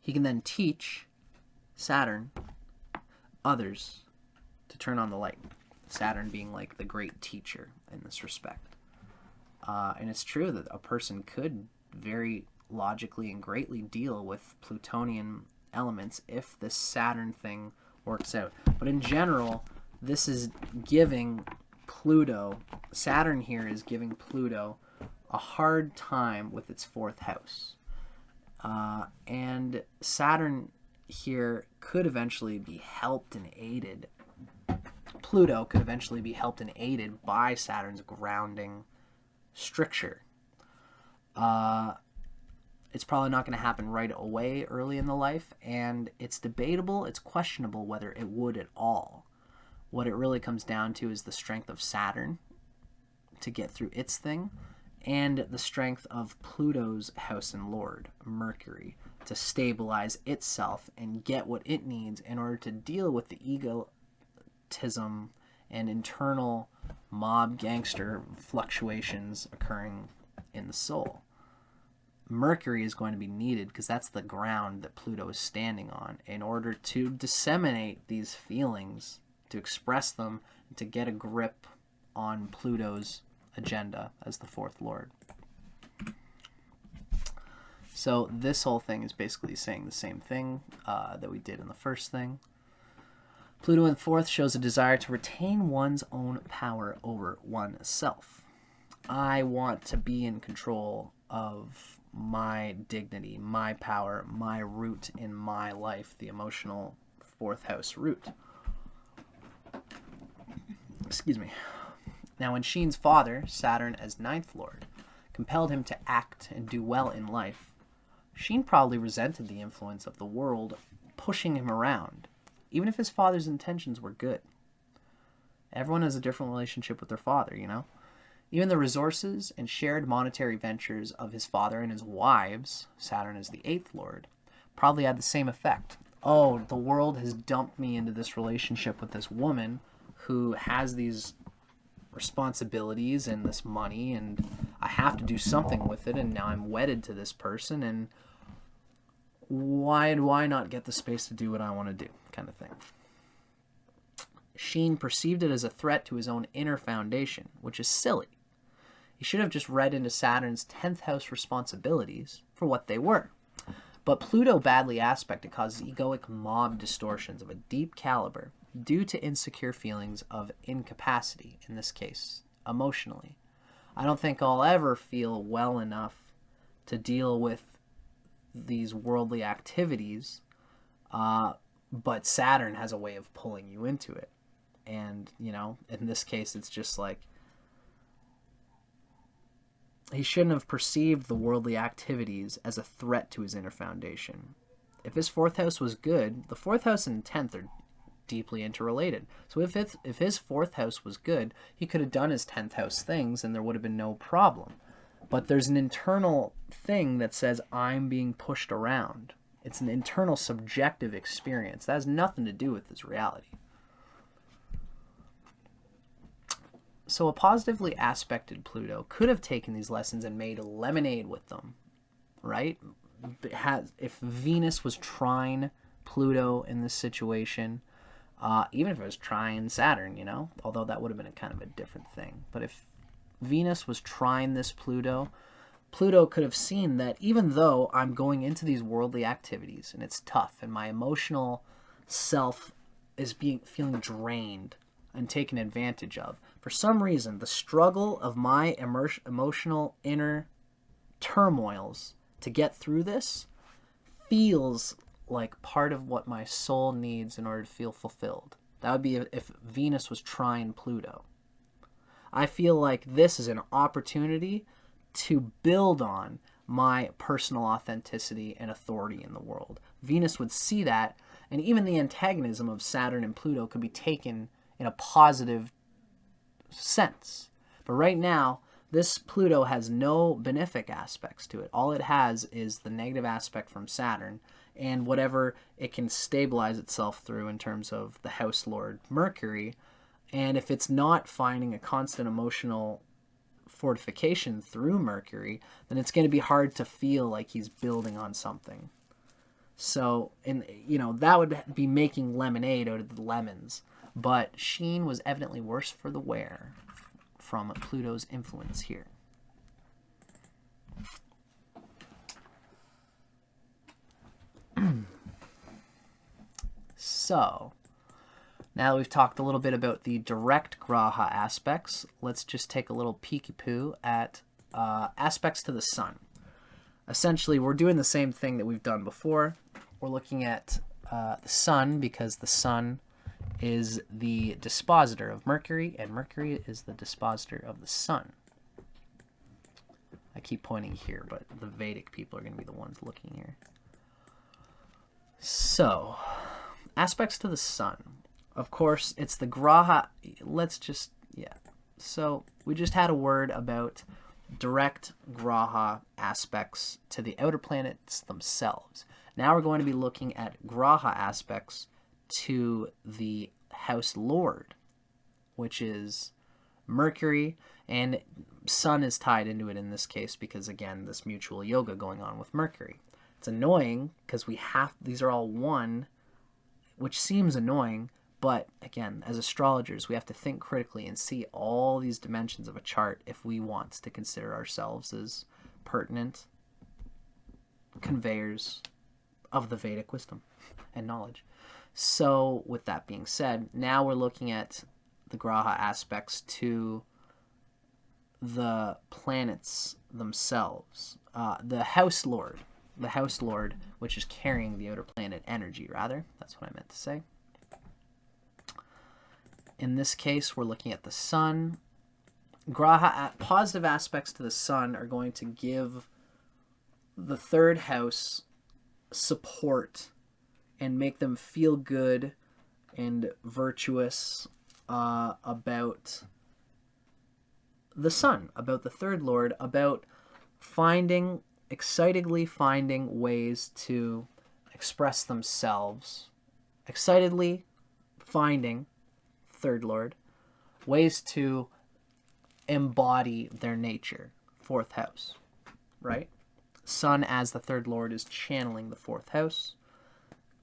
he can then teach Saturn, others, to turn on the light. Saturn being like the great teacher in this respect. And it's true that a person could very logically and greatly deal with Plutonian elements if this Saturn thing works out. But in general, this is giving Pluto, Saturn here is giving Pluto a hard time with its 4th house. And Saturn here could eventually be helped and aided. Pluto could eventually be helped and aided by Saturn's grounding stricture. It's probably not going to happen right away early in the life, and it's debatable, it's questionable whether it would at all. What it really comes down to is the strength of Saturn to get through its thing, and the strength of Pluto's house and lord, Mercury, to stabilize itself and get what it needs in order to deal with the egotism and internal mob gangster fluctuations occurring in the soul. Mercury is going to be needed because that's the ground that Pluto is standing on in order to disseminate these feelings, to express them, and to get a grip on Pluto's agenda as the fourth lord. So this whole thing is basically saying the same thing that we did in the first thing. Pluto in fourth shows a desire to retain one's own power over oneself. I want to be in control of my dignity, my power, my root in my life, the emotional fourth house root. Excuse me. Now, when Sheen's father, Saturn as ninth lord, compelled him to act and do well in life, Sheen probably resented the influence of the world pushing him around, even if his father's intentions were good. Everyone has a different relationship with their father, you know? Even the resources and shared monetary ventures of his father and his wives, Saturn as the eighth lord, probably had the same effect. Oh, the world has dumped me into this relationship with this woman who has these responsibilities and this money, and I have to do something with it, and now I'm wedded to this person, and why do I not get the space to do what I want to do, kind of thing. Sheen perceived it as a threat to his own inner foundation, which is silly. He should have just read into Saturn's 10th house responsibilities for what they were. But Pluto badly aspected causes egoic mob distortions of a deep caliber due to insecure feelings of incapacity, in this case, emotionally. I don't think I'll ever feel well enough to deal with these worldly activities, but Saturn has a way of pulling you into it. And, you know, in this case, it's just like, he shouldn't have perceived the worldly activities as a threat to his inner foundation. If his fourth house was good, the fourth house and 10th are deeply interrelated. So if his fourth house was good, he could have done his 10th house things and there would have been no problem. But there's an internal thing that says, I'm being pushed around. It's an internal subjective experience. That has nothing to do with his reality. So a positively aspected Pluto could have taken these lessons and made lemonade with them, right? If Venus was trine Pluto in this situation, even if it was trine Saturn, you know, although that would have been a kind of a different thing. But if Venus was trine this Pluto, Pluto could have seen that even though I'm going into these worldly activities and it's tough and my emotional self is feeling drained and taken advantage of, for some reason, the struggle of my emotional inner turmoils to get through this feels like part of what my soul needs in order to feel fulfilled. That would be if Venus was trine Pluto. I feel like this is an opportunity to build on my personal authenticity and authority in the world. Venus would see that, and even the antagonism of Saturn and Pluto could be taken in a positive sense. But right now, this Pluto has no benefic aspects to it. All it has is the negative aspect from Saturn and whatever it can stabilize itself through in terms of the house lord Mercury. And if it's not finding a constant emotional fortification through Mercury, then it's going to be hard to feel like he's building on something. So, that would be making lemonade out of the lemons. But Sheen was evidently worse for the wear from Pluto's influence here. So, now that we've talked a little bit about the direct Graha aspects, let's just take a little peeky-poo at aspects to the sun. Essentially, we're doing the same thing that we've done before. We're looking at the sun because the sun is the dispositor of Mercury, and Mercury is the dispositor of the Sun. I keep pointing here, but the Vedic people are going to be the ones looking here. So, aspects to the Sun. Of course, it's the Graha. So, we just had a word about direct Graha aspects to the outer planets themselves. Now we're going to be looking at Graha aspects to the house lord, which is Mercury, and Sun is tied into it in this case because, again, this mutual yoga going on with Mercury. It's annoying because these are all one, which seems annoying, but again, as astrologers, we have to think critically and see all these dimensions of a chart if we want to consider ourselves as pertinent conveyors of the Vedic wisdom and knowledge. So, with that being said, now we're looking at the Graha aspects to the planets themselves. The house lord, which is carrying the outer planet energy, rather. That's what I meant to say. In this case, we're looking at the Sun. Positive aspects to the Sun are going to give the third house support and make them feel good and virtuous about the Sun, about the third lord, about excitedly finding ways to express themselves, excitedly finding, third lord, ways to embody their nature, fourth house, right? Sun as the third lord is channeling the fourth house.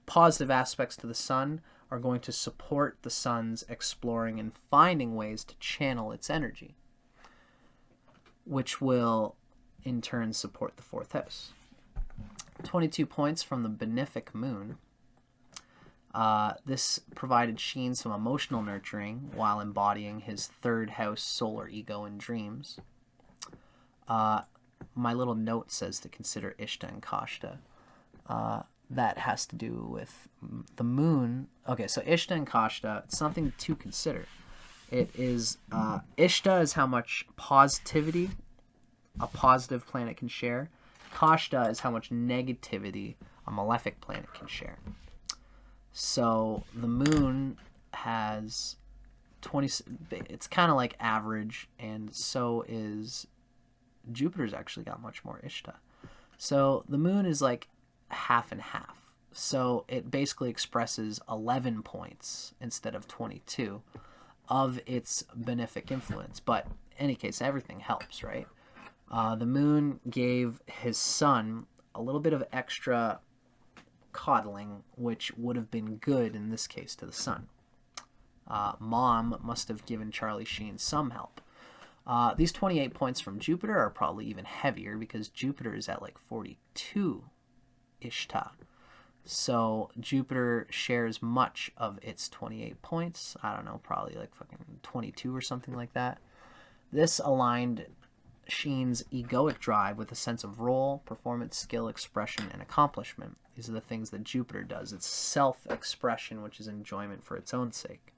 Positive aspects to the Sun are going to support the Sun's exploring and finding ways to channel its energy, which will in turn support the fourth house. 22 points from the benefic moon. This provided Sheen some emotional nurturing while embodying his third house solar ego in dreams. My little note says to consider Ishta and Kashta. That has to do with the moon. Okay, so Ishta and Kashta, it's something to consider. It is, Ishta is how much positivity a positive planet can share. Kashta is how much negativity a malefic planet can share. So the moon has 20, it's kind of like average, and so is Jupiter's actually got much more Ishta. So the moon is like half and half. So it basically expresses 11 points instead of 22 of its benefic influence. But in any case, everything helps, right? The moon gave his Sun a little bit of extra coddling, which would have been good in this case to the Sun. Mom must have given Charlie Sheen some help. These 28 points from Jupiter are probably even heavier because Jupiter is at like 42 Ishta. So Jupiter shares much of its 28 points. I don't know, probably like fucking 22 or something like that. This aligned Sheen's egoic drive with a sense of role, performance, skill, expression, and accomplishment. These are the things that Jupiter does. It's self-expression, which is enjoyment for its own sake.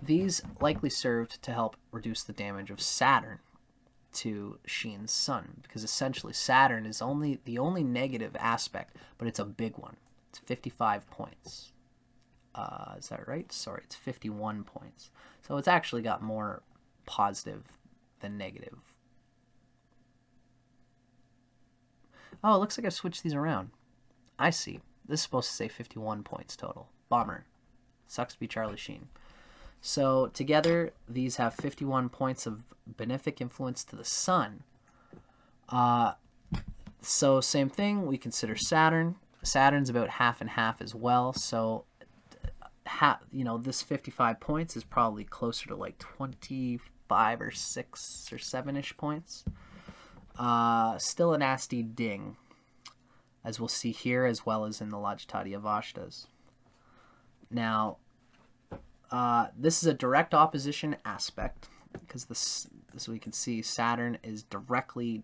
These likely served to help reduce the damage of Saturn to Sheen's Sun, because essentially Saturn is the only negative aspect, but it's a big one. It's 55 points. Is that right? Sorry, it's 51 points. So it's actually got more positive than negative. Oh, it looks like I switched these around. I see. This is supposed to say 51 points total. Bummer. Sucks to be Charlie Sheen. So together, these have 51 points of benefic influence to the Sun. So same thing, we consider Saturn. Saturn's about half and half as well. So, this 55 points is probably closer to like 25 or 6 or 7-ish points. Still a nasty ding, as we'll see here, as well as in the Lajitaadi Avastas. Now, this is a direct opposition aspect, because this we can see Saturn is directly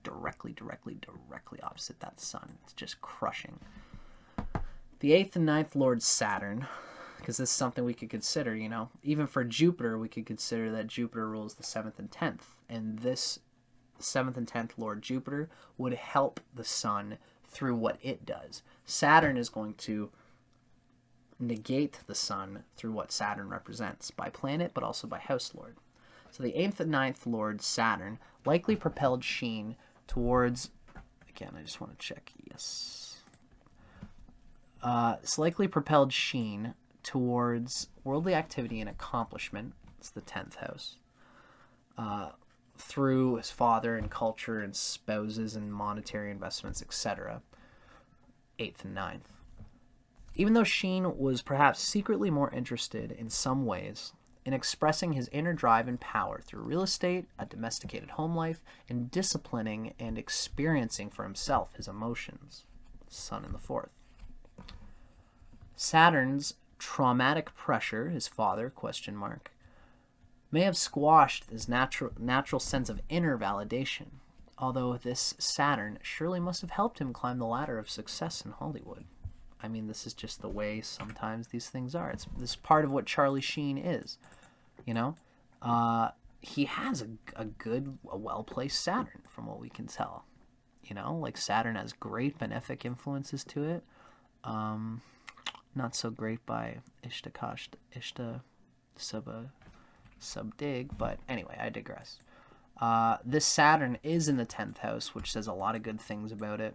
opposite that Sun. It's just crushing. The 8th and 9th Lord Saturn, because because this is something we could consider, you know. Even for Jupiter, we could consider that Jupiter rules the 7th and 10th, and this 7th and 10th Lord Jupiter would help the sun through what it does. Saturn is going to negate the sun through what Saturn represents, by planet, but also by house lord. So the 8th and 9th Lord Saturn likely propelled Sheen towards, again, I just want to check, yes. It's likely propelled Sheen towards worldly activity and accomplishment, it's the 10th house, through his father and culture and spouses and monetary investments, etc. 8th and 9th. Even though Sheen was perhaps secretly more interested in some ways in expressing his inner drive and power through real estate, a domesticated home life, and disciplining and experiencing for himself his emotions. Sun in the 4th. Saturn's traumatic pressure, his father, ? May have squashed his natural sense of inner validation, although this Saturn surely must have helped him climb the ladder of success in Hollywood. I mean, this is just the way sometimes these things are. This is part of what Charlie Sheen is, you know? He has a well-placed Saturn, from what we can tell. You know, like Saturn has great benefic influences to it. Not so great by Ishta Subha Subdig, but anyway, I digress. This Saturn is in the 10th house, which says a lot of good things about it.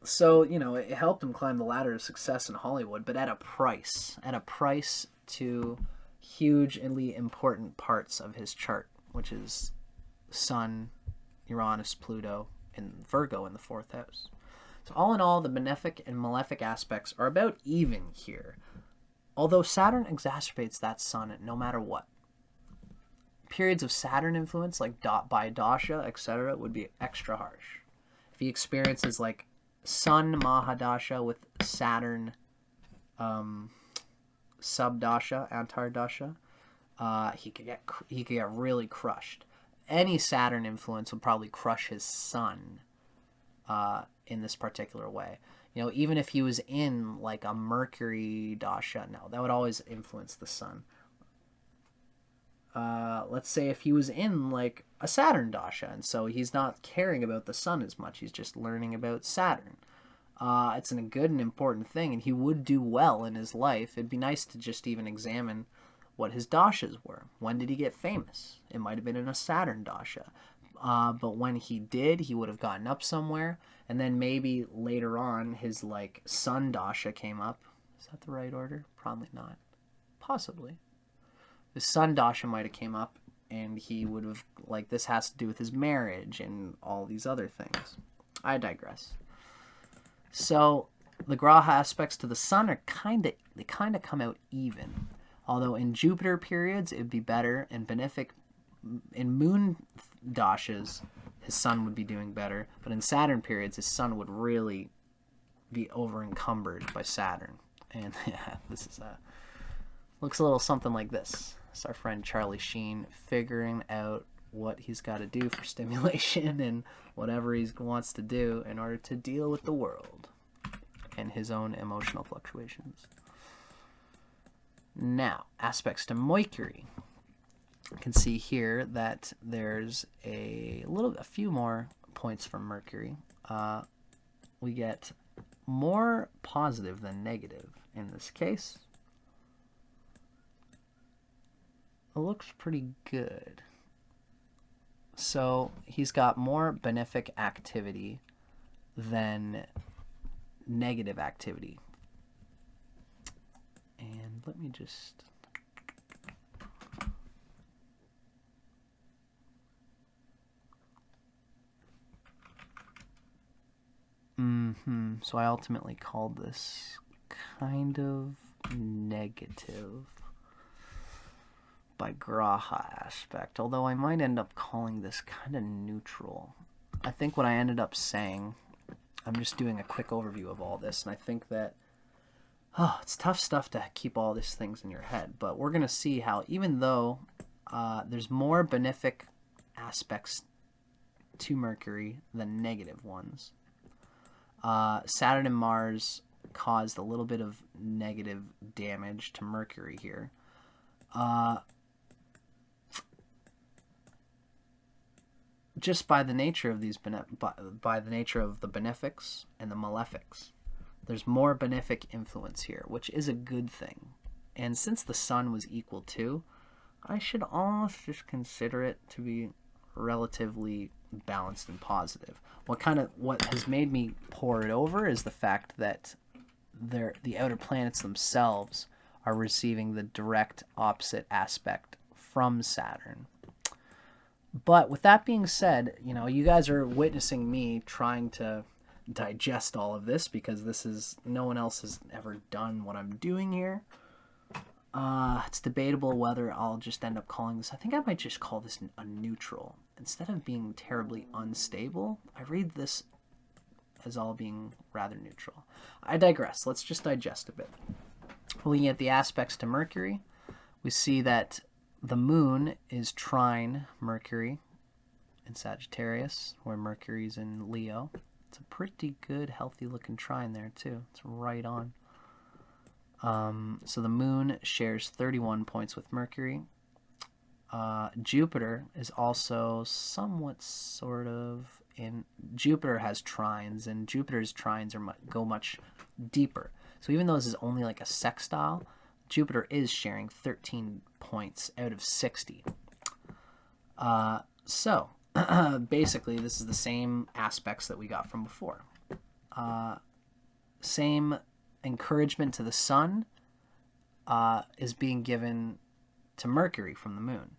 So, you know, it helped him climb the ladder of success in Hollywood, but at a price to hugely important parts of his chart, which is Sun, Uranus, Pluto, and Virgo in the 4th house. So all in all, the benefic and malefic aspects are about even here, although Saturn exacerbates that Sun no matter what. Periods of Saturn influence, like by Dasha, etc., would be extra harsh. If he experiences like Sun Mahadasha with Saturn Subdasha, Antardasha, he could get really crushed. Any Saturn influence would probably crush his Sun in this particular way. You know, even if he was in like a Mercury Dasha, no, that would always influence the Sun. Let's say if he was in like a Saturn Dasha, and so he's not caring about the Sun as much, he's just learning about Saturn. It's a good and important thing, and he would do well in his life. It'd be nice to just even examine what his dashas were. When did he get famous? It might have been in a Saturn Dasha. But when he did, he would have gotten up somewhere, and then maybe later on his like Sun Dasha came up. Is that the right order? Probably not. Possibly. The Sun Dasha might have came up, and he would have, like, this has to do with his marriage and all these other things. I digress. So the Graha aspects to the Sun are kind of come out even. Although in Jupiter periods it'd be better, and benefic in Moon dashas his Sun would be doing better, but in Saturn periods his Sun would really be over encumbered by Saturn. And yeah, this is looks a little something like this. It's our friend Charlie Sheen figuring out what he's got to do for stimulation and whatever he wants to do in order to deal with the world and his own emotional fluctuations. Now, aspects to Mercury. You can see here that there's a few more points from Mercury. We get more positive than negative in this case. It looks pretty good. So he's got more benefic activity than negative activity. And let me just... So I ultimately called this kind of negative by Graha aspect, although I might end up calling this kind of neutral. I think what I ended up saying, I'm just doing a quick overview of all this, and I think that it's tough stuff to keep all these things in your head, but we're going to see how even though there's more benefic aspects to Mercury than negative ones, Saturn and Mars caused a little bit of negative damage to Mercury here. Just by the nature of these by the nature of the benefics and the malefics, there's more benefic influence here, which is a good thing. And since the Sun was equal to, I should almost just consider it to be relatively balanced and positive. What has made me pour it over is the fact that the outer planets themselves are receiving the direct opposite aspect from Saturn. But with that being said, you guys are witnessing me trying to digest all of this, because no one else has ever done what I'm doing here. It's debatable whether I'll just end up calling this, I think I might just call this a neutral. Instead of being terribly unstable, I read this as all being rather neutral. I digress. Let's just digest a bit. Looking at the aspects to Mercury, we see that the moon is trine Mercury in Sagittarius, where Mercury's in Leo. It's a pretty good, healthy-looking trine there, too. It's right on. So the moon shares 31 points with Mercury. Jupiter is also somewhat sort of in... Jupiter has trines, and Jupiter's trines go much deeper. So even though this is only like a sextile, Jupiter is sharing 13 points out of 60. So basically, this is the same aspects that we got from before. Same encouragement to the Sun is being given to Mercury from the moon,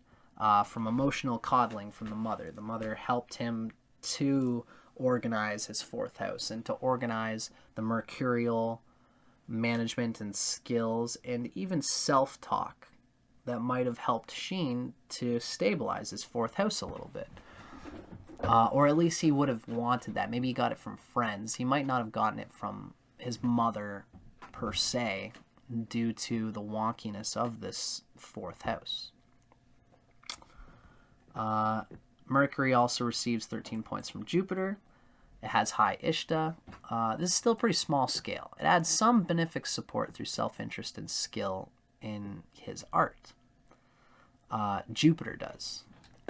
from emotional coddling from the mother. The mother helped him to organize his fourth house and to organize the mercurial management and skills and even self-talk that might have helped Sheen to stabilize his fourth house a little bit. Or at least he would have wanted that. Maybe he got it from friends. He might not have gotten it from his mother per se, due to the wonkiness of this fourth house. Mercury also receives 13 points from Jupiter. It has high Ishta. This is still a pretty small scale. It adds some benefic support through self-interest and skill in his art. Jupiter does.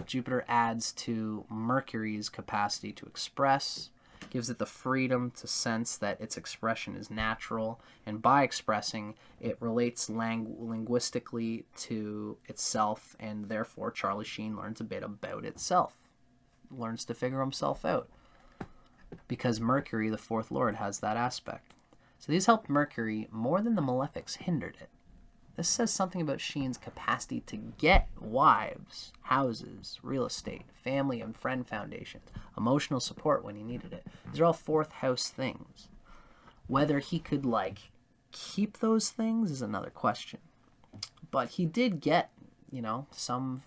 Jupiter adds to Mercury's capacity to express, gives it the freedom to sense that its expression is natural, and by expressing, it relates linguistically to itself, and therefore Charlie Sheen learns a bit about itself, learns to figure himself out, because Mercury, the fourth lord, has that aspect. So these helped Mercury more than the malefics hindered it. This says something about Sheen's capacity to get wives, houses, real estate, family and friend foundations, emotional support when he needed it. These are all fourth house things. Whether he could, keep those things is another question. But he did get, some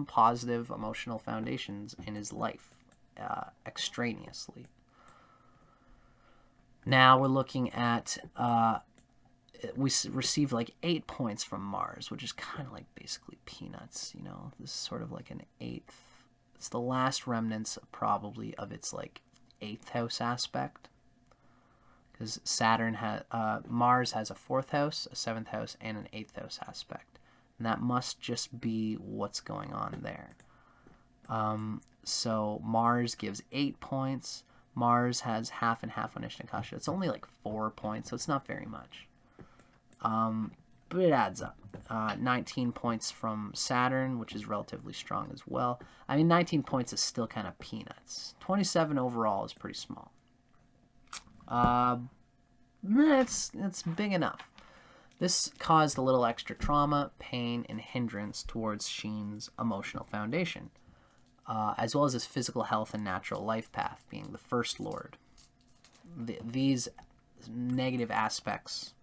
positive emotional foundations in his life, extraneously. Now we're looking at... we received 8 points from Mars, which is kind of basically peanuts, This is sort of like an eighth. It's the last remnants probably of its 8th house aspect. Because Mars has a 4th house, a 7th house, and an 8th house aspect. And that must just be what's going on there. So Mars gives 8 points. Mars has half and half on Ishtakasha. It's only 4 points, so it's not very much. But it adds up. 19 points from Saturn, which is relatively strong as well. 19 points is still kind of peanuts. 27 overall is pretty small. It's big enough. This caused a little extra trauma, pain, and hindrance towards Sheen's emotional foundation, as well as his physical health and natural life path, being the first lord. These negative aspects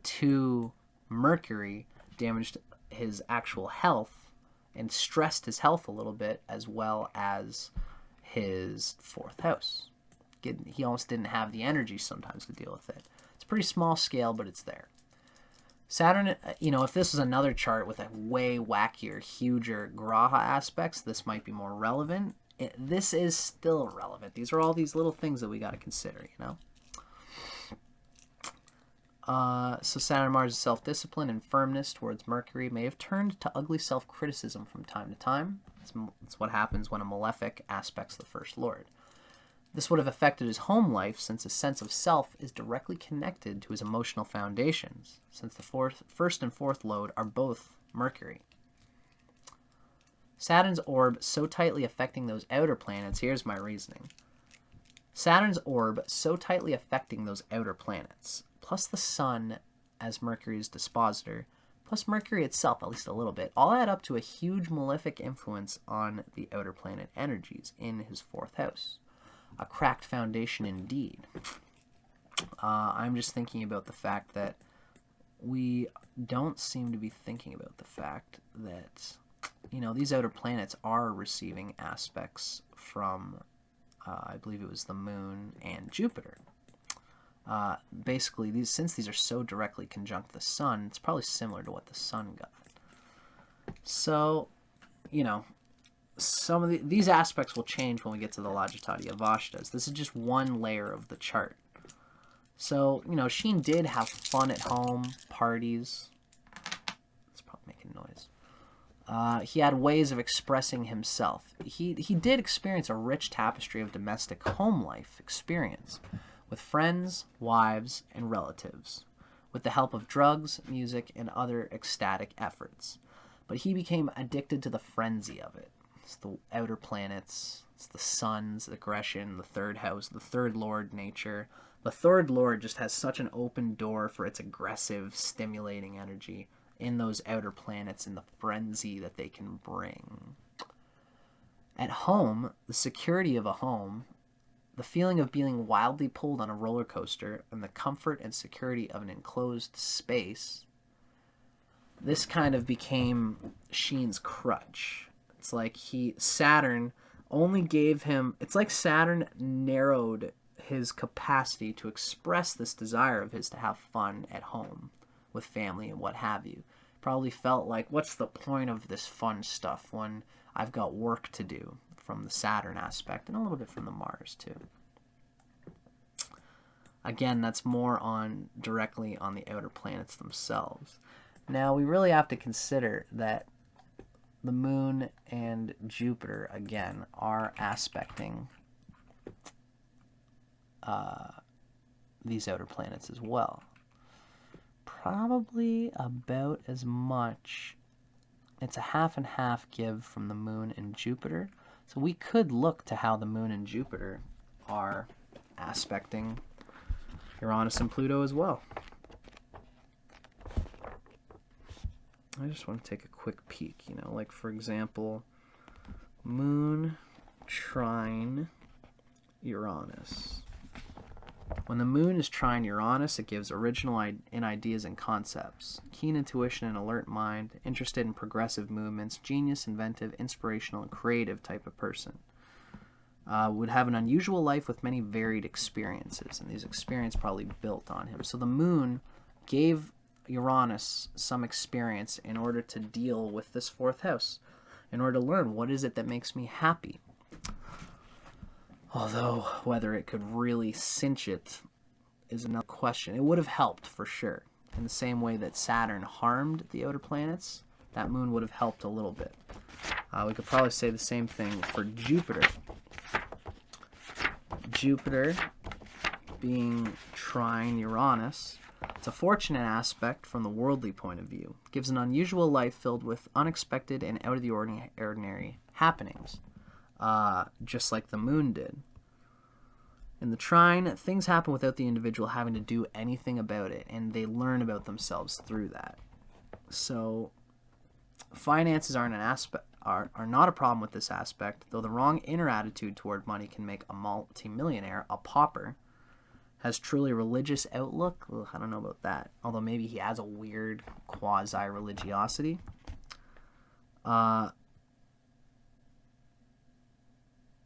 to Mercury damaged his actual health and stressed his health a little bit, as well as his 4th house. He almost didn't have the energy sometimes to deal with it. It's a pretty small scale, but it's there. Saturn, if this was another chart with a way wackier, huger Graha aspects, this might be more relevant. This is still relevant. These are all these little things that we got to consider, So Saturn and Mars' self-discipline and firmness towards Mercury may have turned to ugly self-criticism from time to time. It's what happens when a malefic aspects the First Lord. This would have affected his home life, since his sense of self is directly connected to his emotional foundations, since the first and fourth lord are both Mercury. Saturn's orb so tightly affecting those outer planets, here's my reasoning. Saturn's orb so tightly affecting those outer planets, plus the Sun as Mercury's dispositor, plus Mercury itself, at least a little bit, all add up to a huge malefic influence on the outer planet energies in his fourth house. A cracked foundation indeed. I'm just thinking about the fact that we don't seem to be thinking about the fact that, these outer planets are receiving aspects from, I believe it was the Moon and Jupiter. Basically, since these are so directly conjunct the Sun, it's probably similar to what the Sun got. So, some of these aspects will change when we get to the Lajitaadi Avastas. This is just one layer of the chart. So, Sheen did have fun at home, parties. It's probably making noise. He had ways of expressing himself. He did experience a rich tapestry of domestic home life experience with friends, wives, and relatives, with the help of drugs, music, and other ecstatic efforts. But he became addicted to the frenzy of it. It's the outer planets, it's the Sun's aggression, the third house, the third lord nature. The third lord just has such an open door for its aggressive, stimulating energy in those outer planets and the frenzy that they can bring. At home, the security of a home, the feeling of being wildly pulled on a roller coaster, and the comfort and security of an enclosed space, this kind of became Sheen's crutch. It's like Saturn only gave him, it's like Saturn narrowed his capacity to express this desire of his to have fun at home with family and what have you. Probably felt like, what's the point of this fun stuff when I've got work to do, from the Saturn aspect, and a little bit from the Mars too. Again, that's more directly on the outer planets themselves. Now, we really have to consider that the Moon and Jupiter, again, are aspecting these outer planets as well. Probably about as much. It's a half and half give from the Moon and Jupiter. So we could look to how the Moon and Jupiter are aspecting Uranus and Pluto as well. I just want to take a quick peek, like for example, Moon trine Uranus. When the Moon is trine Uranus, it gives original in ideas and concepts, keen intuition and alert mind, interested in progressive movements, genius, inventive, inspirational, and creative type of person. Would have an unusual life with many varied experiences, and these experiences probably built on him. So the Moon gave Uranus some experience in order to deal with this fourth house, in order to learn what is it that makes me happy. Although whether it could really cinch it is another question. It would have helped for sure. In the same way that Saturn harmed the outer planets, that Moon would have helped a little bit. We could probably say the same thing for Jupiter. Jupiter being trine Uranus, it's a fortunate aspect from the worldly point of view. It gives an unusual life filled with unexpected and out of the ordinary happenings, just like the Moon did. In the trine, things happen without the individual having to do anything about it, and they learn about themselves through that. So finances are not a problem with this aspect, though the wrong inner attitude toward money can make a multi-millionaire a pauper. Has truly religious outlook? Ugh, I don't know about that. Although maybe he has a weird quasi-religiosity.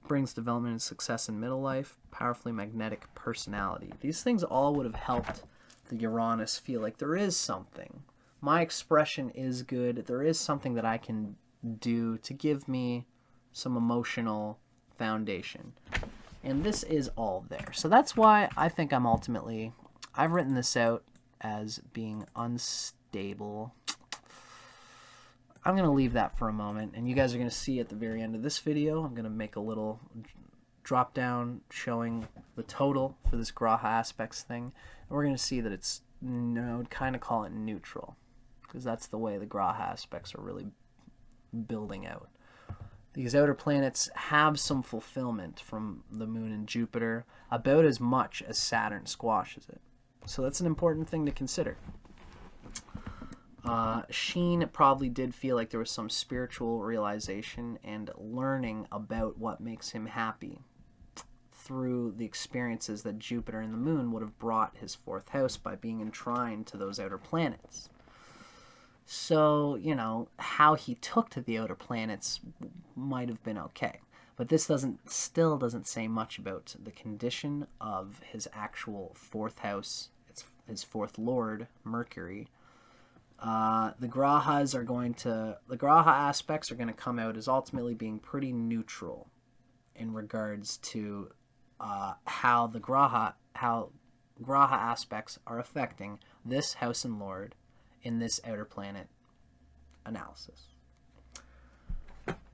Brings development and success in middle life. Powerfully magnetic personality. These things all would have helped the Uranus feel like there is something. My expression is good. There is something that I can do to give me some emotional foundation. And this is all there. So that's why I think I've written this out as being unstable. I'm going to leave that for a moment, and you guys are going to see at the very end of this video, I'm going to make a little drop down showing the total for this Graha Aspects thing. And we're going to see that it's, I would kind of call it neutral, because that's the way the Graha Aspects are really building out. These outer planets have some fulfillment from the Moon and Jupiter, about as much as Saturn squashes it. So that's an important thing to consider. Sheen probably did feel like there was some spiritual realization and learning about what makes him happy through the experiences that Jupiter and the Moon would have brought his fourth house by being enshrined to those outer planets. So, you know, how he took to the outer planets might have been okay. But this still doesn't say much about the condition of his actual fourth house, his fourth lord, Mercury. The Graha Aspects are going to come out as ultimately being pretty neutral in regards to how Graha Aspects are affecting this house and lord in this outer planet analysis.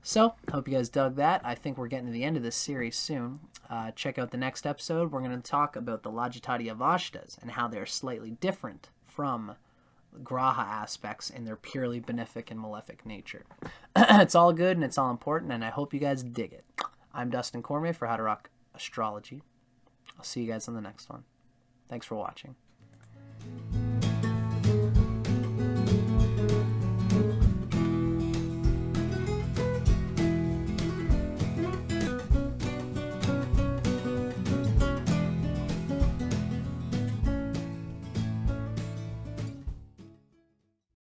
So, hope you guys dug that. I think we're getting to the end of this series soon. Check out the next episode. We're going to talk about the Lajitaadi Avastas and how they're slightly different from Graha Aspects in their purely benefic and malefic nature. It's all good and it's all important, and I hope you guys dig it. I'm Dustin Cormier for How to Rock Astrology. I'll see you guys on the next one. Thanks for watching.